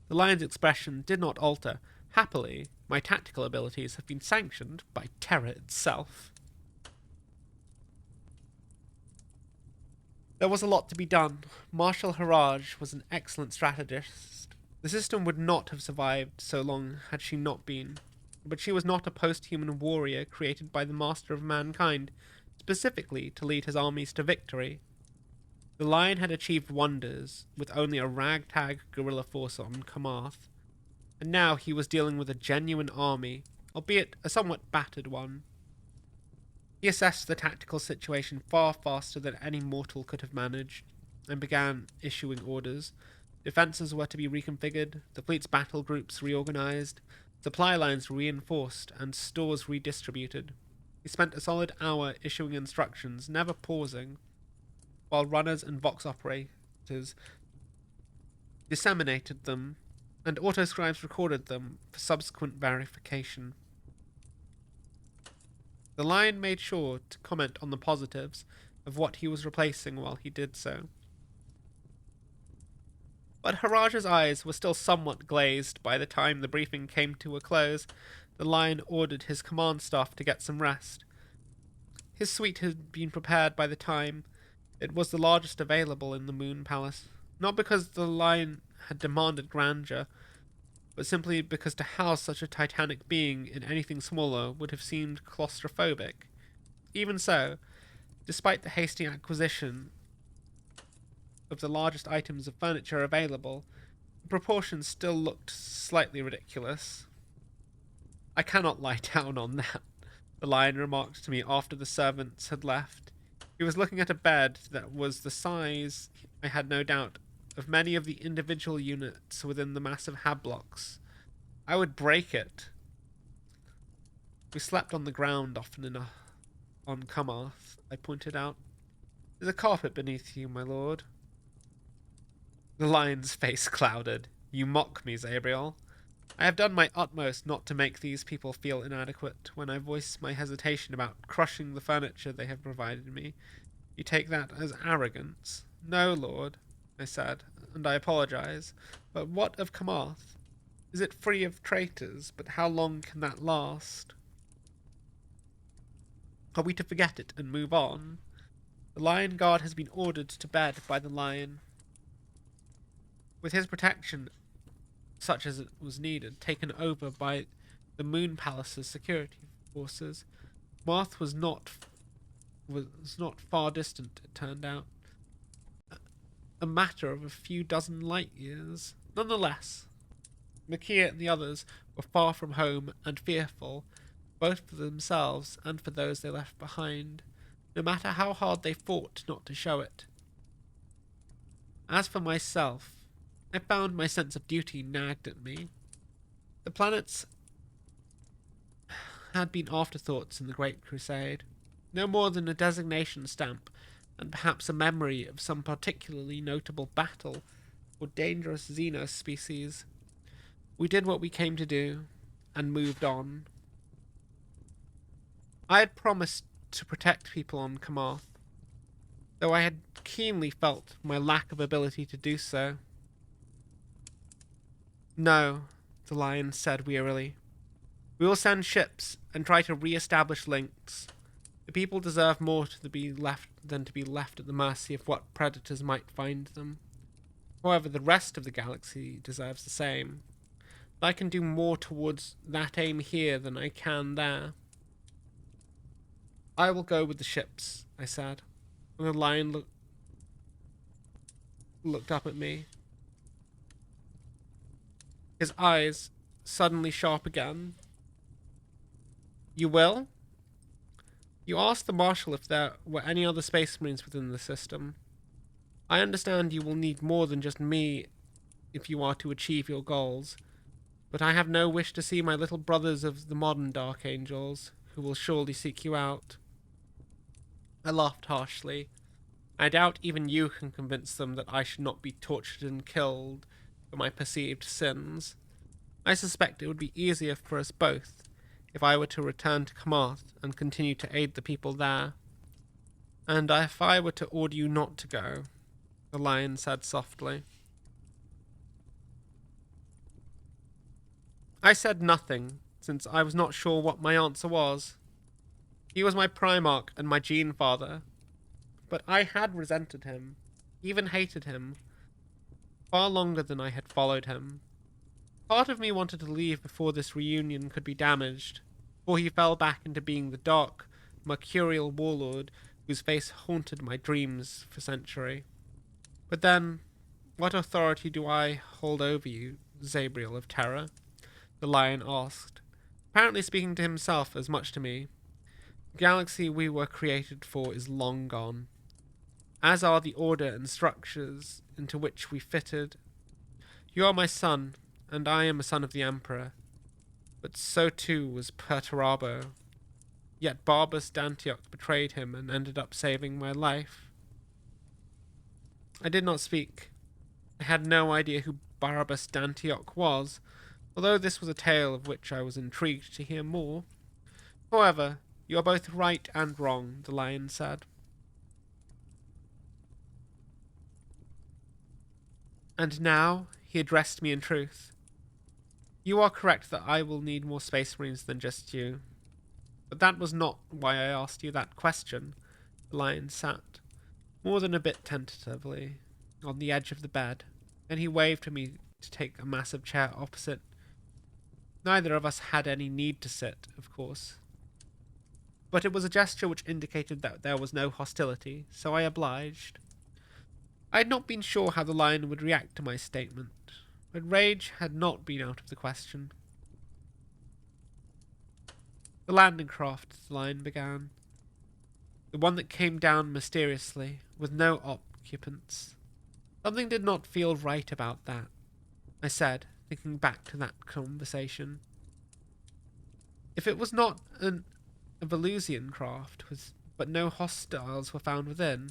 Speaker 1: The lion's expression did not alter. Happily, my tactical abilities have been sanctioned by terror itself. There was a lot to be done. Marshal Haraj was an excellent strategist. The system would not have survived so long had she not been. But she was not a post-human warrior created by the master of mankind, specifically to lead his armies to victory. The lion had achieved wonders with only a ragtag guerrilla force on Kamath, and now he was dealing with a genuine army, albeit a somewhat battered one. He assessed the tactical situation far faster than any mortal could have managed, and began issuing orders. Defences were to be reconfigured, the fleet's battle groups reorganized, supply lines reinforced, and stores redistributed. He spent a solid hour issuing instructions, never pausing, while runners and vox operators disseminated them, and autoscribes recorded them for subsequent verification. The lion made sure to comment on the positives of what he was replacing while he did so. But Haraj's eyes were still somewhat glazed by the time the briefing came to a close. The lion ordered his command staff to get some rest. His suite had been prepared by the time it was the largest available in the Moon Palace, not because the line had demanded grandeur, but simply because to house such a titanic being in anything smaller would have seemed claustrophobic. Even so, despite the hasty acquisition of the largest items of furniture available, the proportions still looked slightly ridiculous. "I cannot lie down on that," the lion remarked to me after the servants had left. He was looking at a bed that was the size, I had no doubt, of many of the individual units within the massive hablocks. "I would break it." "We slept on the ground often enough on Kumarth," I pointed out. "There's a carpet beneath you, my lord." The lion's face clouded. "You mock me, Zabriel. I have done my utmost not to make these people feel inadequate when I voice my hesitation about crushing the furniture they have provided me. You take that as arrogance." "No, lord," I said, "and I apologize. But what of Kumarth? Is it free of traitors? But how long can that last? Are we to forget it and move on? The lion guard has been ordered to bed by the lion. With his protection, such as it was needed, taken over by the Moon Palace's security forces, Marth was not far distant, it turned out. A matter of a few dozen light years. Nonetheless, Makia and the others were far from home and fearful, both for themselves and for those they left behind, no matter how hard they fought not to show it. As for myself, I found my sense of duty nagged at me. The planets had been afterthoughts in the Great Crusade, no more than a designation stamp, and perhaps a memory of some particularly notable battle or dangerous Xenos species. We did what we came to do, and moved on. I had promised to protect people on Kumarth, though I had keenly felt my lack of ability to do so. "No," the lion said wearily. "We will send ships and try to re-establish links. The people deserve more than to be left at the mercy of what predators might find them. However, the rest of the galaxy deserves the same. I can do more towards that aim here than I can there." "I will go with the ships," I said, and the lion looked up at me, his eyes suddenly sharp again. "You will? You asked the Marshal if there were any other Space Marines within the system. I understand you will need more than just me if you are to achieve your goals, but I have no wish to see my little brothers of the modern Dark Angels, who will surely seek you out." I laughed harshly. "I doubt even you can convince them that I should not be tortured and killed for my perceived sins. I suspect it would be easier for us both if I were to return to Kumarth and continue to aid the people there. And if I were to order you not to go," the lion said softly. I said nothing, since I was not sure what my answer was. He was my Primarch and my Gene Father, but I had resented him, even hated him, far longer than I had followed him. Part of me wanted to leave before this reunion could be damaged, before he fell back into being the dark, mercurial warlord whose face haunted my dreams for centuries. But then, what authority do I hold over you, Zabriel of Terror? The lion asked, apparently speaking to himself as much to me. The galaxy we were created for is long gone, as are the order and structures into which we fitted. You are my son, and I am a son of the Emperor, but so too was Perturabo. Yet Barbas Dantioch betrayed him and ended up saving my life. I did not speak. I had no idea who Barbas Dantioch was, although this was a tale of which I was intrigued to hear more. However, you are both right and wrong, the lion said. And now, he addressed me in truth. You are correct that I will need more Space Marines than just you. But that was not why I asked you that question. The lion sat, more than a bit tentatively, on the edge of the bed, and he waved to me to take a massive chair opposite. Neither of us had any need to sit, of course, but it was a gesture which indicated that there was no hostility, so I obliged. I had not been sure how the lion would react to my statement, but rage had not been out of the question. The landing craft, the lion began. The one that came down mysteriously, with no occupants. Something did not feel right about that, I said, thinking back to that conversation. If it was not a Velusian craft, but no hostiles were found within,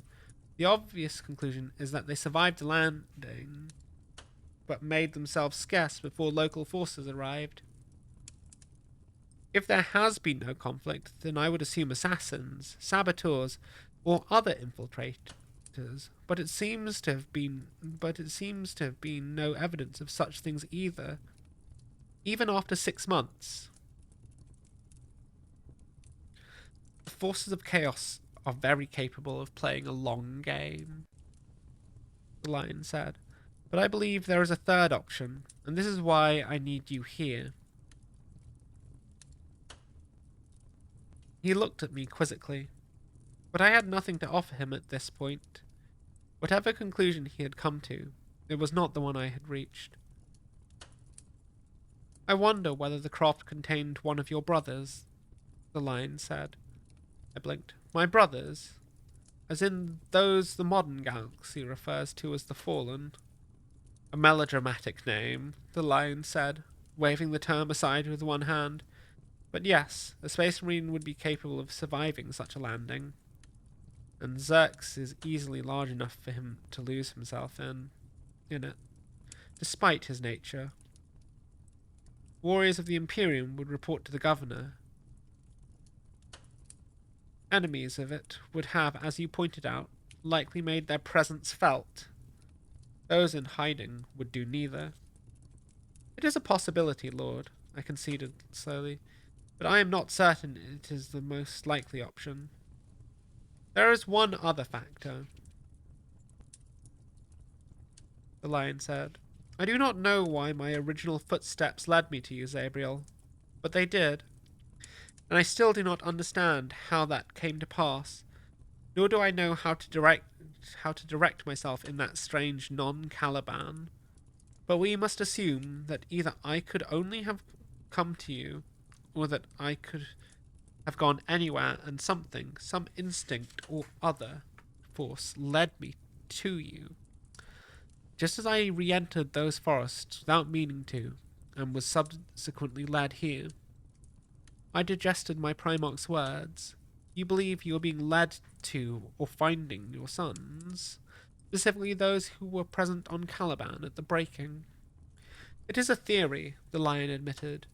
Speaker 1: the obvious conclusion is that they survived the landing, but made themselves scarce before local forces arrived. If there has been no conflict, then I would assume assassins, saboteurs, or other infiltrators, but it seems to have been no evidence of such things either, even after 6 months. The forces of chaos are very capable of playing a long game, the lion said, but I believe there is a third option, and this is why I need you here. He looked at me quizzically, but I had nothing to offer him at this point. Whatever conclusion he had come to, it was not the one I had reached. I wonder whether the craft contained one of your brothers, the lion said. I blinked. My brothers? As in those the modern galaxy refers to as the Fallen? A melodramatic name, the lion said, waving the term aside with one hand. But yes, a space marine would be capable of surviving such a landing. And Xerx is easily large enough for him to lose himself in it, despite his nature. Warriors of the Imperium would report to the governor. Enemies of it would have, as you pointed out, likely made their presence felt. Those in hiding would do neither. It is a possibility, Lord, I conceded slowly, but I am not certain it is the most likely option. There is one other factor, the lion said. I do not know why my original footsteps led me to you, Zabriel, but they did, and I still do not understand how that came to pass, nor do I know how to direct myself in that strange non-Caliban. But we must assume that either I could only have come to you, or that I could have gone anywhere and some instinct or other force led me to you. Just as I re-entered those forests without meaning to, and was subsequently led here. I digested my Primarch's words. You believe you are being led to or finding your sons, specifically those who were present on Caliban at the breaking. It is a theory, the lion admitted,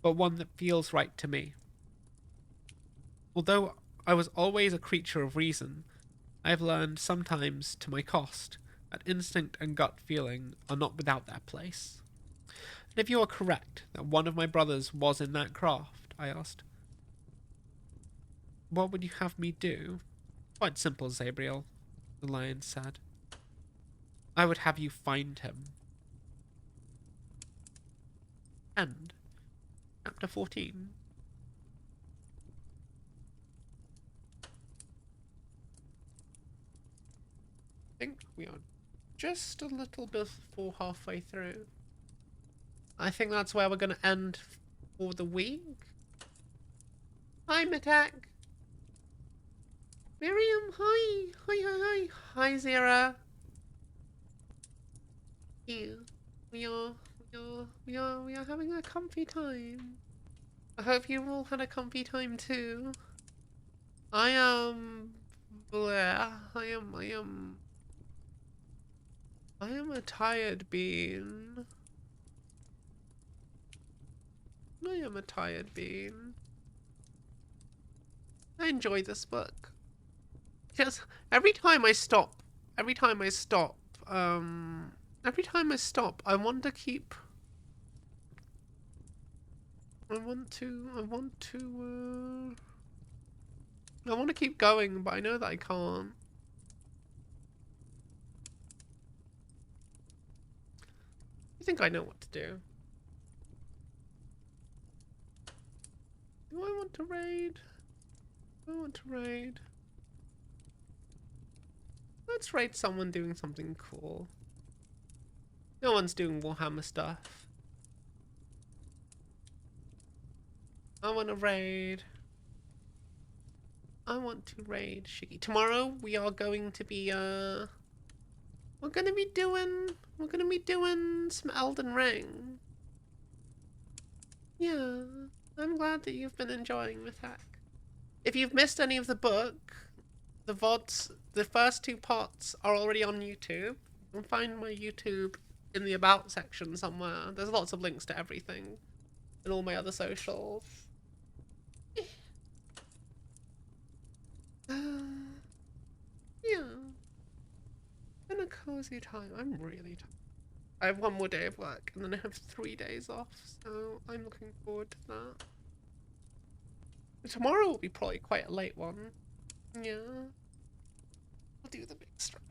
Speaker 1: but one that feels right to me. Although I was always a creature of reason, I have learned sometimes to my cost that instinct and gut feeling are not without their place. And if you are correct that one of my brothers was in that craft, I asked, what would you have me do? Quite simple, Zabriel, the lion said. I would have you find him. End. Chapter 14. I think we are just a little before halfway through. I think that's where we're going to end for the week. Hi, Matak. Miriam, hi. Hi. Hi, Zira. Yeah, we are having a comfy time. I hope you all had a comfy time too. I am a tired bean. I am a tired bean. I enjoy this book. Just every time I stop, I want to keep I want to keep going, but I know that I can't. I think I know what to do. Do I want to raid? Do I want to raid? Let's raid someone doing something cool. No one's doing Warhammer stuff. I want to raid. I want to raid Shiggy. Tomorrow we are going to be we're gonna be doing some Elden Ring. Yeah. I'm glad that you've been enjoying the tech. If you've missed any of the book, the VODs, the first two parts are already on YouTube. You'll find my YouTube in the About section somewhere. There's lots of links to everything and all my other socials. Yeah. Been a cozy time. I'm really tired. I have one more day of work and then I have 3 days off, so I'm looking forward to that. Tomorrow will be probably quite a late one. Yeah. I'll do the big stretch.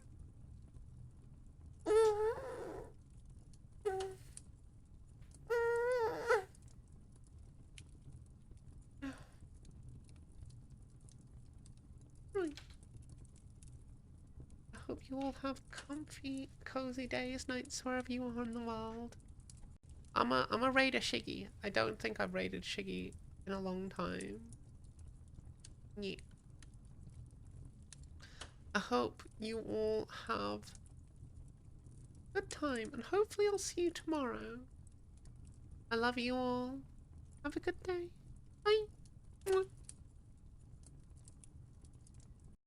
Speaker 1: Right. I hope you all have comfy, cozy days, nights, wherever you are in the world. I'm a raider Shiggy. I don't think I've raided Shiggy in a long time. Yeah. I hope you all have a good time, and hopefully I'll see you tomorrow. I love you all. Have a good day. Bye.